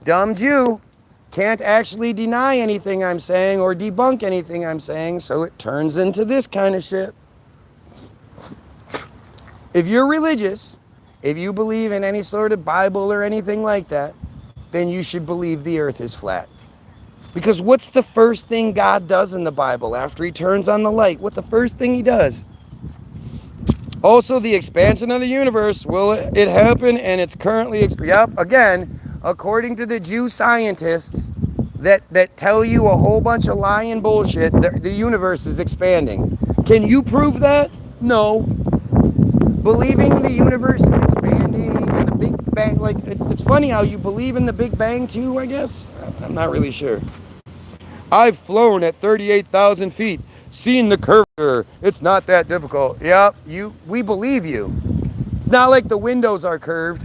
Dumb Jew. Can't actually deny anything I'm saying or debunk anything I'm saying, so it turns into this kind of shit. If you're religious, if you believe in any sort of Bible or anything like that, then you should believe the earth is flat. Because what's the first thing God does in the Bible after he turns on the light? What's the first thing he does? Also, the expansion of the universe, will it happen? And it's currently, yep, again, according to the Jew scientists that tell you a whole bunch of lying bullshit, the universe is expanding. Can you prove that? No. Believing the universe is expanding and the Big Bang, like, it's funny how you believe in the Big Bang too, I guess? I'm not really sure. I've flown at 38,000 feet, seen the curvature. It's not that difficult. Yep, we believe you. It's not like the windows are curved.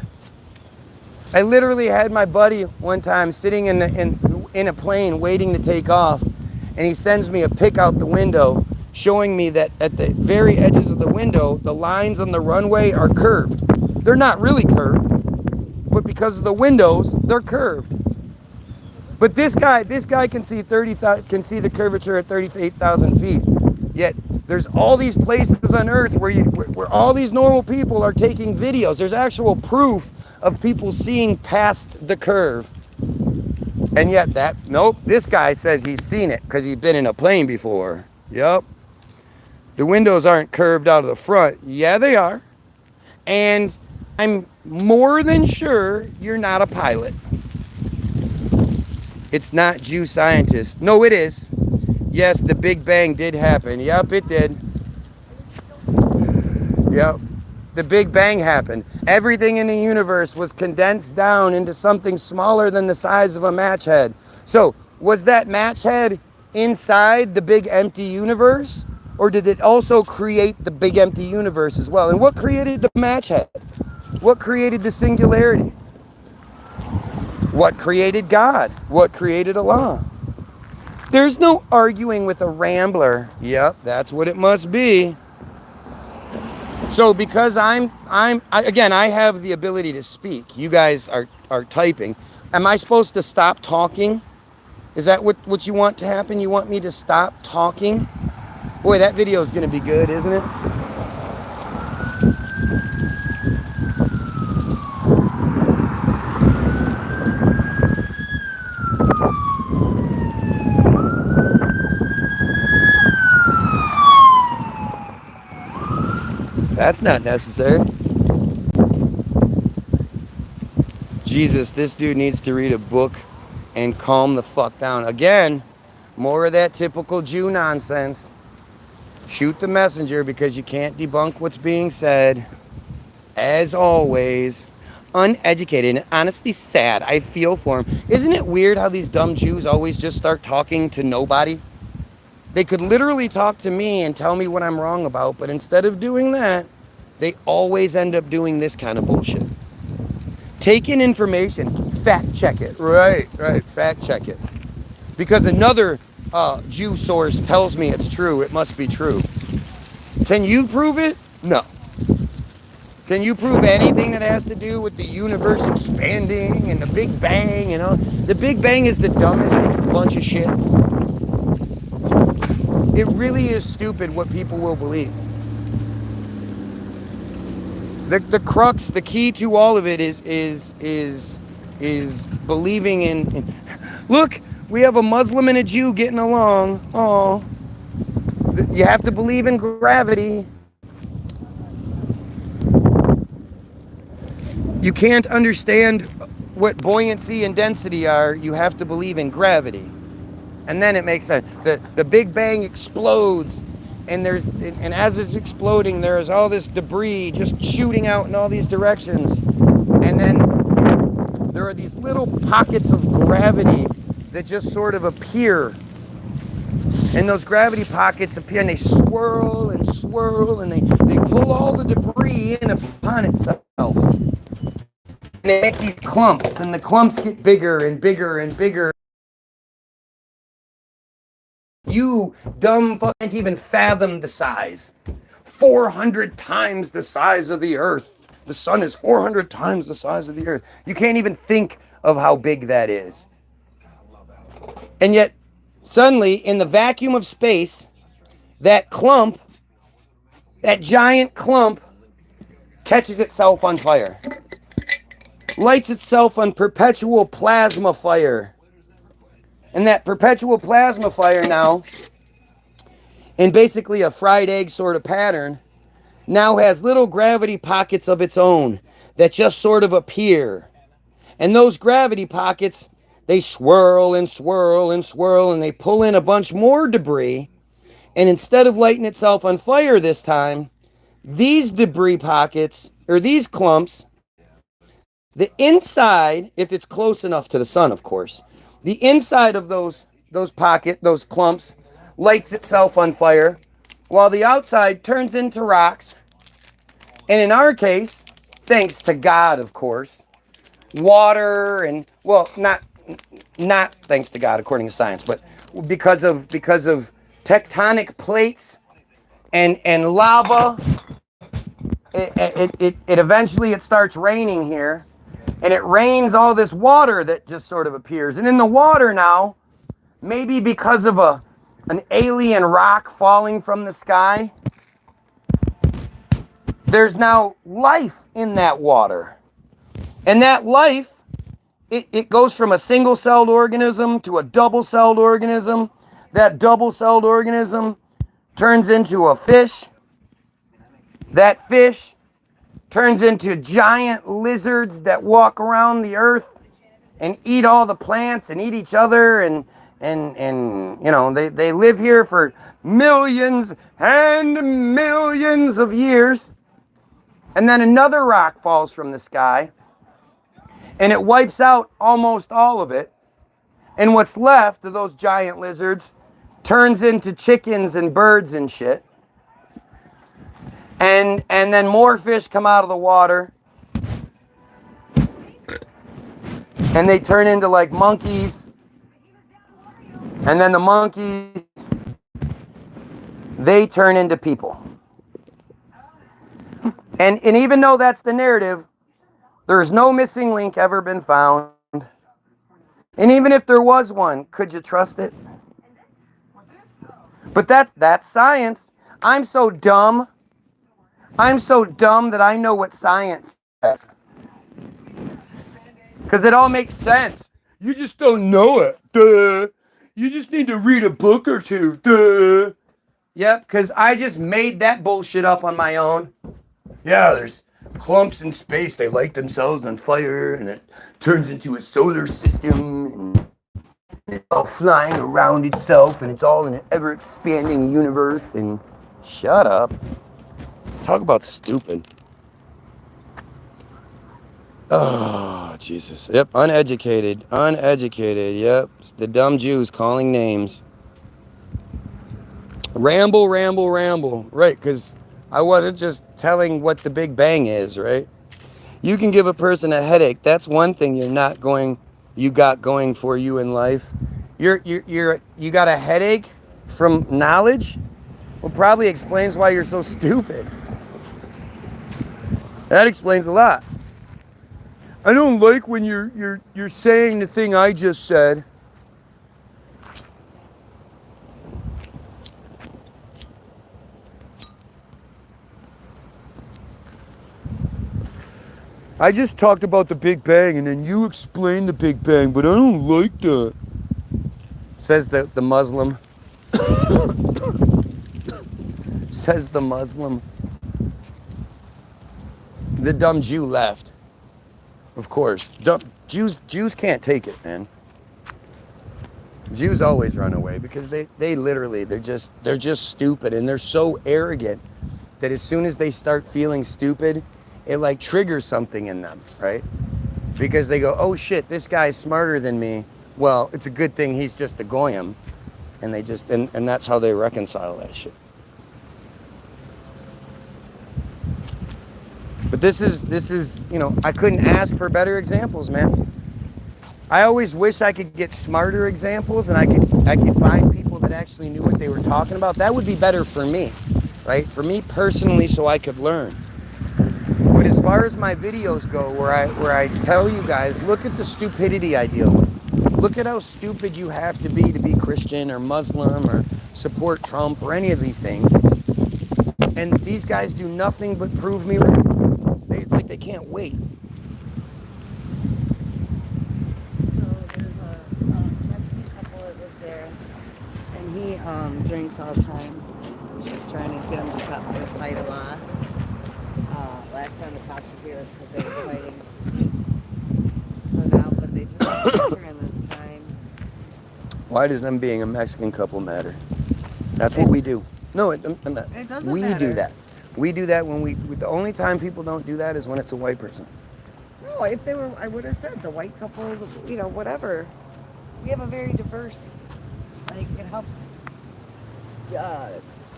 I literally had my buddy one time sitting in a plane waiting to take off, and he sends me a pic out the window showing me that at the very edges of the window, the lines on the runway are curved. They're not really curved, but because of the windows, they're curved. But this guy can see the curvature at 38,000 feet. Yet There's all these places on Earth where all these normal people are taking videos. There's actual proof of people seeing past the curve. And yet nope, this guy says he's seen it because he's been in a plane before. Yep. The windows aren't curved out of the front. Yeah, they are. And I'm more than sure you're not a pilot. It's not Jew scientists. No, it is. Yes, the Big Bang did happen. Yep, it did. Yep. The Big Bang happened. Everything in the universe was condensed down into something smaller than the size of a match head. So, was that match head inside the big empty universe? Or did it also create the big empty universe as well? And what created the match head? What created the singularity? What created God? What created Allah? There's no arguing with a rambler. Yep, that's what it must be. So because I have the ability to speak. You guys are typing. Am I supposed to stop talking? Is that what you want to happen? You want me to stop talking? Boy, that video is going to be good, isn't it? That's not necessary. Jesus, this dude needs to read a book and calm the fuck down. Again, more of that typical Jew nonsense. Shoot the messenger because you can't debunk what's being said. As always, uneducated and honestly sad. I feel for him. Isn't it weird how these dumb Jews always just start talking to nobody? They could literally talk to me and tell me what I'm wrong about, but instead of doing that, they always end up doing this kind of bullshit. Take in information, fact check it. Right, fact check it. Because another Jew source tells me it's true, it must be true. Can you prove it? No. Can you prove anything that has to do with the universe expanding and the Big Bang and all? The Big Bang is the dumbest bunch of shit. It really is stupid what people will believe. The crux, the key to all of it is believing in. Look, we have a Muslim and a Jew getting along. Oh, you have to believe in gravity. You can't understand what buoyancy and density are. You have to believe in gravity. And then it makes sense. The Big Bang explodes, and as it's exploding, there's all this debris just shooting out in all these directions. And then there are these little pockets of gravity that just sort of appear. And those gravity pockets appear, and they swirl and swirl, and they pull all the debris in upon itself. And they make these clumps, and the clumps get bigger and bigger and bigger. You dumb fuck can't even fathom the size. 400 times the size of the Earth. The sun is 400 times the size of the Earth. You can't even think of how big that is. And yet, suddenly, in the vacuum of space, that clump, that giant clump, catches itself on fire. Lights itself on perpetual plasma fire. And that perpetual plasma fire now, in basically a fried egg sort of pattern, now has little gravity pockets of its own that just sort of appear. And those gravity pockets, they swirl and swirl and swirl, and they pull in a bunch more debris. And instead of lighting itself on fire this time, these debris pockets, or these clumps, the inside, if it's close enough to the sun, of course, the inside of those clumps, lights itself on fire, while the outside turns into rocks. And in our case, thanks to God, of course, water and, well, not thanks to God according to science, but because of tectonic plates and lava, it eventually starts raining here. And it rains all this water that just sort of appears. And in the water now, maybe because of a an alien rock falling from the sky, there's now life in that water. And that life, it goes from a single-celled organism to a double-celled organism. That double-celled organism turns into a fish. That fish turns into giant lizards that walk around the earth and eat all the plants and eat each other, and you know, they live here for millions and millions of years. And then another rock falls from the sky and it wipes out almost all of it. And what's left of those giant lizards turns into chickens and birds and shit. And then more fish come out of the water. And they turn into like monkeys. And then the monkeys, they turn into people. And even though that's the narrative, there's no missing link ever been found. And even if there was one, could you trust it? But that's science. I'm so dumb that I know what science says. Because it all makes sense. You just don't know it. Duh. You just need to read a book or two. Duh. Yep, because I just made that bullshit up on my own. Yeah, there's clumps in space. They light themselves on fire, and it turns into a solar system, and it's all flying around itself, and it's all in an ever-expanding universe. And shut up. Talk about stupid. Oh, Jesus. Yep, uneducated. Yep, it's the dumb Jews calling names. Ramble. Right, because I wasn't just telling what the Big Bang is, right? You can give a person a headache. That's one thing you got going for you in life. You got a headache from knowledge? Well, probably explains why you're so stupid. That explains a lot. I don't like when you're saying the thing I just said. I just talked about the Big Bang and then you explained the Big Bang, but I don't like that. Says the Muslim. Says the Muslim. The dumb Jew left. Of course. Jews can't take it, man. Jews always run away because they literally, they're just stupid, and they're so arrogant that as soon as they start feeling stupid, it like triggers something in them, right? Because they go, oh shit, this guy's smarter than me. Well, it's a good thing he's just a goyim. And they just, and that's how they reconcile that shit. But this is, you know, I couldn't ask for better examples, man. I always wish I could get smarter examples and I could find people that actually knew what they were talking about. That would be better for me, right? For me personally, so I could learn. But as far as my videos go, where I tell you guys, look at the stupidity I deal with. Look at how stupid you have to be Christian or Muslim or support Trump or any of these things. And these guys do nothing but prove me wrong. It's like they can't wait. So there's a Mexican couple that lives there, and he drinks all the time. She's trying to get him to stop for the fight a lot. Last time the cops were here was because they were fighting. So now, but they just got her this time. Why does them being a Mexican couple matter? That's what we do. No, it doesn't We matter. Do that. We do that when the only time people don't do that is when it's a white person. No, if they were, I would have said the white couple, you know, whatever. We have a very diverse, like, it helps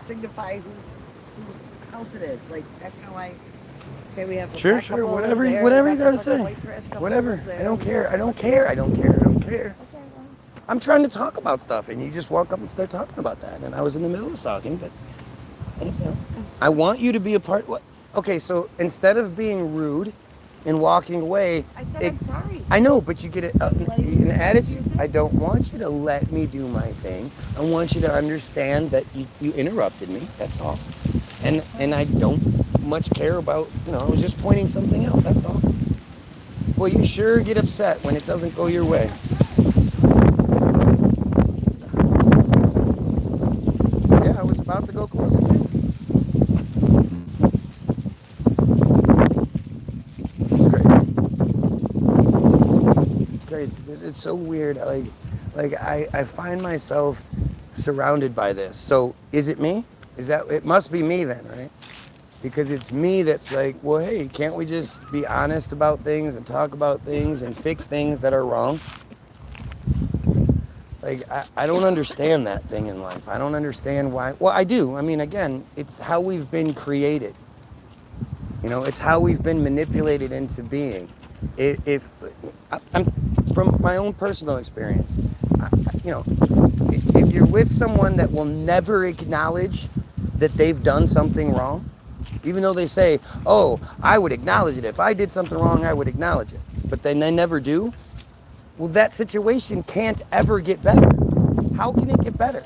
signify whose house it is. Like, that's how okay, we have a Sure, black couple whatever there, you gotta say. Whatever. I don't care. Okay, well. I'm trying to talk about stuff, and you just walk up and start talking about that. And I was in the middle of talking, but I want you to be a part. Okay, so instead of being rude, and walking away. I said I'm sorry. I know, but you get an attitude. thing. I don't want you to let me do my thing. I want you to understand that you interrupted me. That's all. And I don't much care about, I was just pointing something out. That's all. Well, you sure get upset when it doesn't go your way. Yeah, I was about to go close it too. It's crazy. It's so weird. I find myself surrounded by this. So is it me? It must be me then, right? Because it's me that's like, well, hey, can't we just be honest about things and talk about things and fix things that are wrong? Like, I don't understand that thing in life. I don't understand why. Well, I do. I mean, again, it's how we've been created. It's how we've been manipulated into being. I'm from my own personal experience, if you're with someone that will never acknowledge that they've done something wrong, even though they say, oh, I would acknowledge it. If I did something wrong, I would acknowledge it. But then they never do. Well, that situation can't ever get better. How can it get better?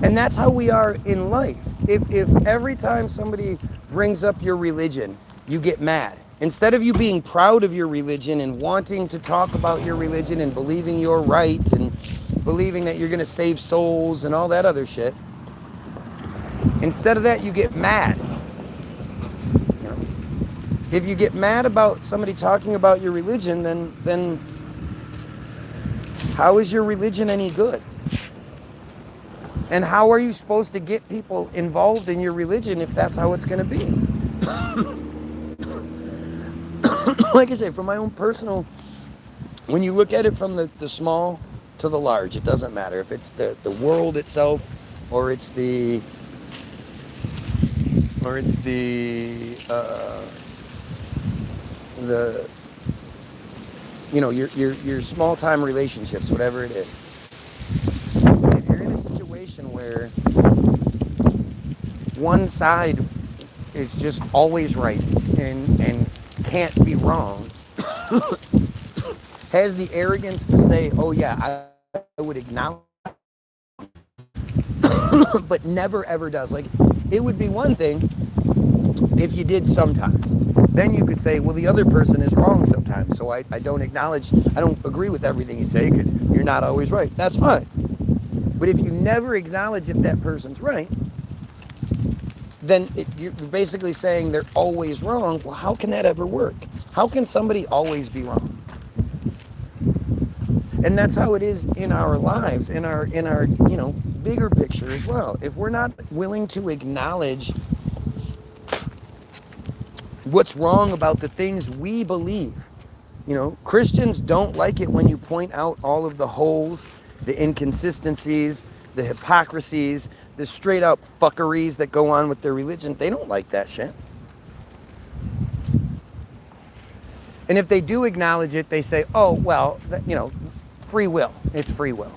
And that's how we are in life. If every time somebody brings up your religion, you get mad. Instead of you being proud of your religion and wanting to talk about your religion and believing you're right and believing that you're going to save souls and all that other shit, instead of that, you get mad. If you get mad about somebody talking about your religion, then how is your religion any good? And how are you supposed to get people involved in your religion if that's how it's going to be? Like I say, from my own personal, when you look at it from the small to the large, it doesn't matter if it's the world itself or it's the your small time relationships, whatever it is. If you're in a situation where one side is just always right and can't be wrong, has the arrogance to say, oh yeah, I would acknowledge, but never ever does. Like, it would be one thing if you did sometimes. Then you could say, well, the other person is wrong sometimes, so I don't agree with everything you say because you're not always right. That's fine. But if you never acknowledge if that person's right, then you're basically saying they're always wrong. Well, how can that ever work? How can somebody always be wrong? And that's how it is in our lives, in our bigger picture as well. If we're not willing to acknowledge what's wrong about the things we believe, Christians don't like it when you point out all of the holes, the inconsistencies, the hypocrisies, the straight up fuckeries that go on with their religion. They don't like that shit. And if they do acknowledge it, they say, oh, well, free will. It's free will.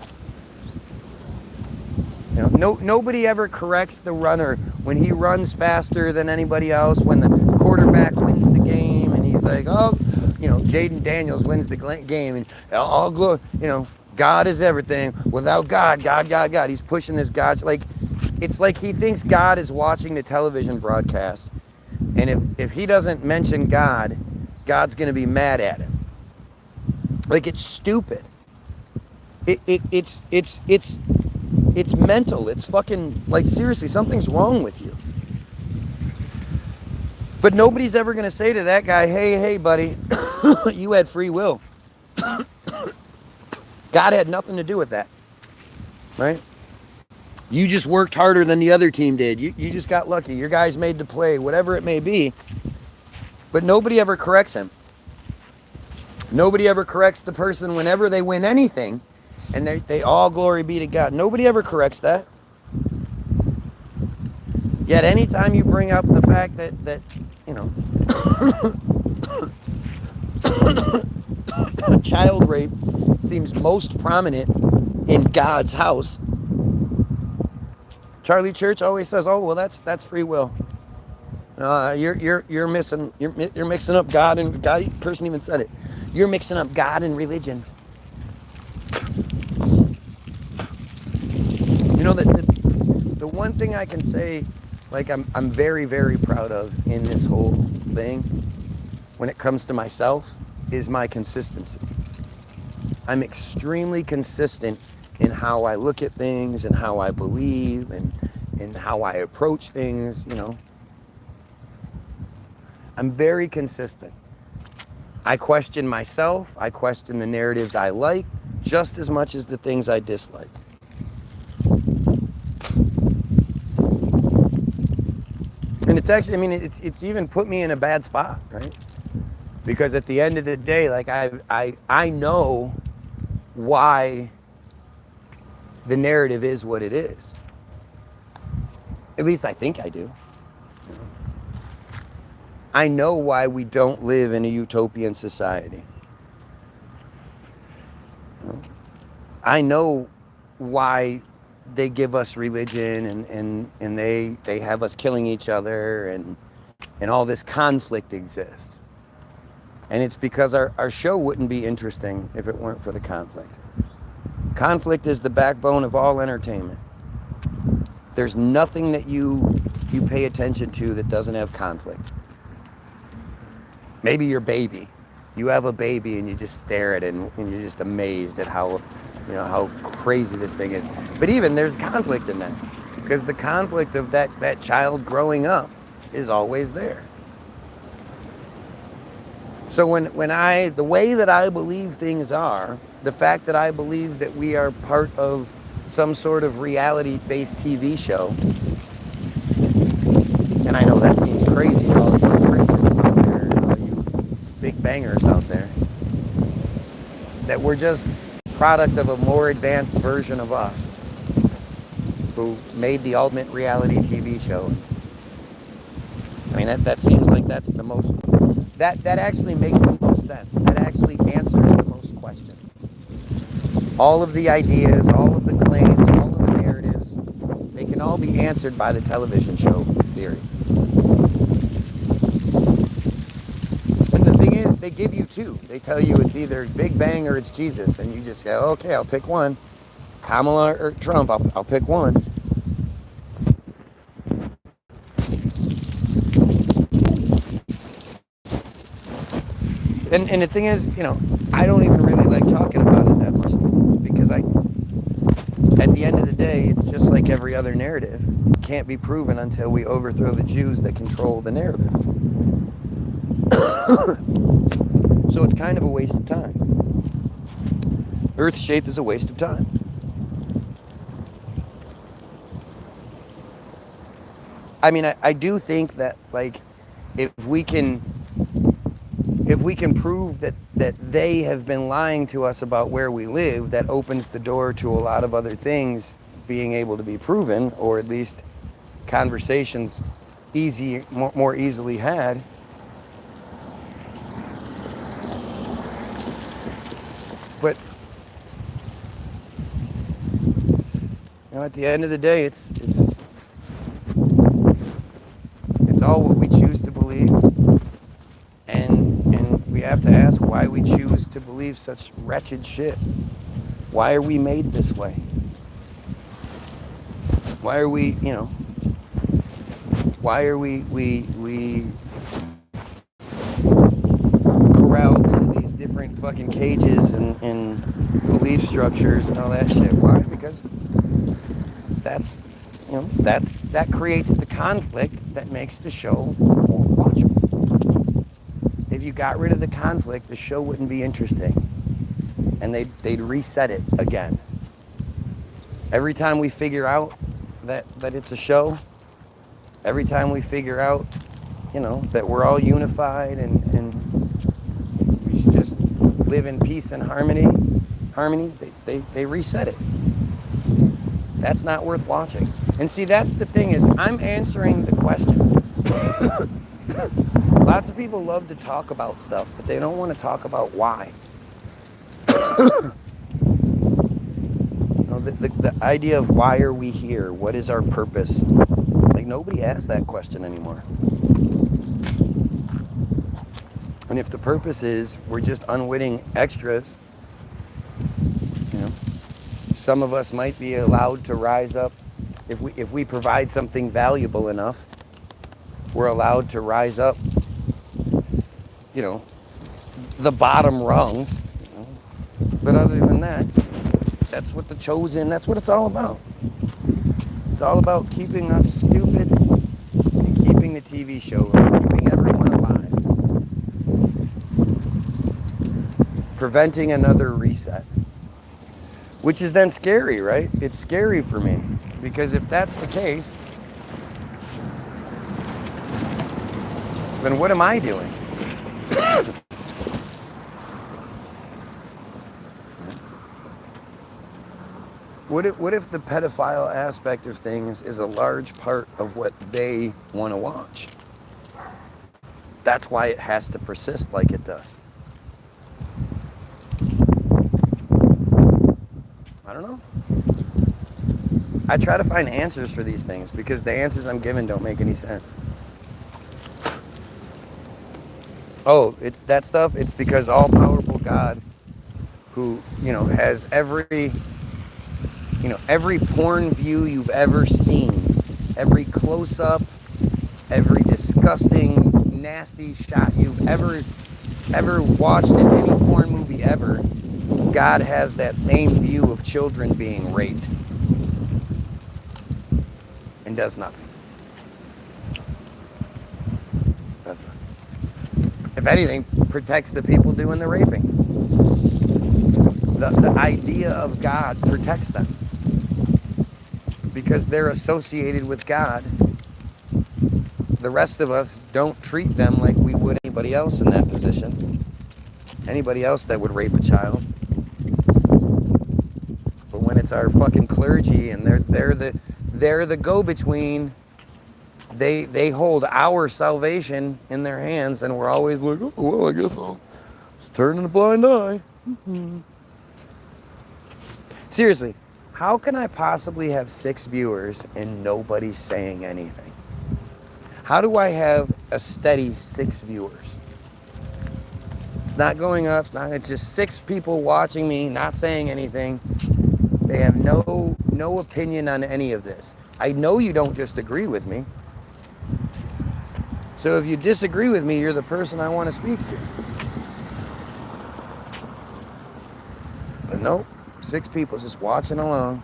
Nobody ever corrects the runner when he runs faster than anybody else, when the quarterback wins the game and he's like, oh, Jaden Daniels wins the game and all glory, God is everything. Without God, God. He's pushing this God. It's like he thinks God is watching the television broadcast. And if he doesn't mention God, God's going to be mad at him. Like, it's stupid. It's mental. It's fucking, like, seriously, something's wrong with you. But nobody's ever going to say to that guy, hey, buddy, you had free will. God had nothing to do with that, right? You just worked harder than the other team did. You just got lucky. Your guys made the play, whatever it may be. But nobody ever corrects him. Nobody ever corrects the person whenever they win anything. And they all glory be to God. Nobody ever corrects that. Yet anytime you bring up the fact that child rape seems most prominent in God's house, Charlie Church always says, oh, well, that's free will. You're missing. You're mixing up God and God. The person even said it. You're mixing up God and religion. You know that the one thing I can say, like I'm very very proud of in this whole thing, when it comes to myself, is my consistency. I'm extremely consistent in how I look at things and how I believe and how I approach things. You know, I'm very consistent. I question myself. I question the narratives I like just as much as the things I dislike. And it's actually, I mean, it's even put me in a bad spot, right? Because at the end of the day, like I know why the narrative is what it is. At least I think I do. I know why we don't live in a utopian society. I know why they give us religion and they have us killing each other and all this conflict exists. And it's because our show wouldn't be interesting if it weren't for the conflict. Conflict is the backbone of all entertainment. There's nothing that you pay attention to that doesn't have conflict. Maybe your baby. You have a baby and you just stare at it and you're just amazed at how crazy this thing is. But even there's conflict in that, because the conflict of that child growing up is always there. So when the way that I believe things are, the fact that I believe that we are part of some sort of reality-based TV show, and I know that seems crazy to all you Christians out there, all you big bangers out there, that we're just product of a more advanced version of us who made the ultimate reality TV show. I mean, that seems like that's the most, that actually makes the most sense. That actually answers the most questions. All of the ideas, all of the claims, all of the narratives, they can all be answered by the television show theory. And the thing is, they give you two. They tell you it's either Big Bang or it's Jesus, and you just go, okay, I'll pick one. Kamala or Trump, I'll pick one. And the thing is, I don't even really like talking about it that much, because at the end of the day, it's just like every other narrative. It can't be proven until we overthrow the Jews that control the narrative. So it's kind of a waste of time. Earth shape is a waste of time. I mean, I do think that, like, if we can prove that they have been lying to us about where we live, that opens the door to a lot of other things being able to be proven, or at least conversations more easily had. But at the end of the day, it's all what we choose to believe. And we have to ask why we choose to believe such wretched shit. Why are we made this way? Why are we, why are we corralled into these different fucking cages and belief structures and all that shit? Why? Because that creates the conflict that makes the show more watchable. If you got rid of the conflict, the show wouldn't be interesting, and they'd reset it again. Every time we figure out that it's a show, every time we figure out, that we're all unified and we should just live in peace and harmony, they reset it. That's not worth watching. And see, that's the thing, is I'm answering the questions. Lots of people love to talk about stuff, but they don't want to talk about why. The idea of why are we here? What is our purpose? Like, nobody asks that question anymore. And if the purpose is we're just unwitting extras, you know, some of us might be allowed to rise up. If we provide something valuable enough, we're allowed to rise up, you know, the bottom rungs. You know. But other than that, that's what that's what it's all about. It's all about keeping us stupid and keeping the TV show and keeping everyone alive. Preventing another reset. Which is then scary, right? It's scary for me. Because if that's the case, then what am I doing? What if the pedophile aspect of things is a large part of what they want to watch? That's why it has to persist like it does. I don't know. I try to find answers for these things because the answers I'm given don't make any sense. Oh, it's that stuff. It's because all-powerful God, who, you know, has every porn view you've ever seen, every close-up, every disgusting, nasty shot you've ever watched in any porn movie ever, God has that same view of children being raped and does nothing. Does nothing. If anything, protects the people doing the raping. The idea of God protects them because they're associated with God. The rest of us don't treat them like we would anybody else in that position. Anybody else that would rape a child. But when it's our fucking clergy and they're the go-between, they hold our salvation in their hands, and we're always like, oh well, I guess I'll just turn a blind eye. Seriously, how can I possibly have 6 viewers and nobody's saying anything? How do I have a steady 6 viewers? It's not going up, it's just 6 people watching me, not saying anything. They have no opinion on any of this. I know you don't just agree with me. So if you disagree with me, you're the person I want to speak to. But nope, 6 people just watching along,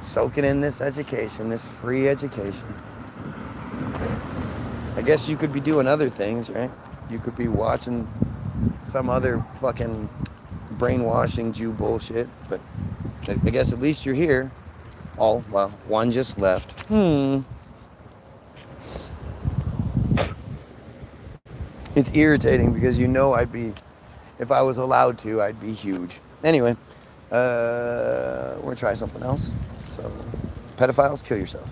soaking in this education, this free education. I guess you could be doing other things, right? You could be watching some other fucking brainwashing Jew bullshit, but I guess at least you're here. Oh, well, one just left. It's irritating because you know if I was allowed to, I'd be huge. Anyway, we're gonna try something else. So, pedophiles, kill yourself.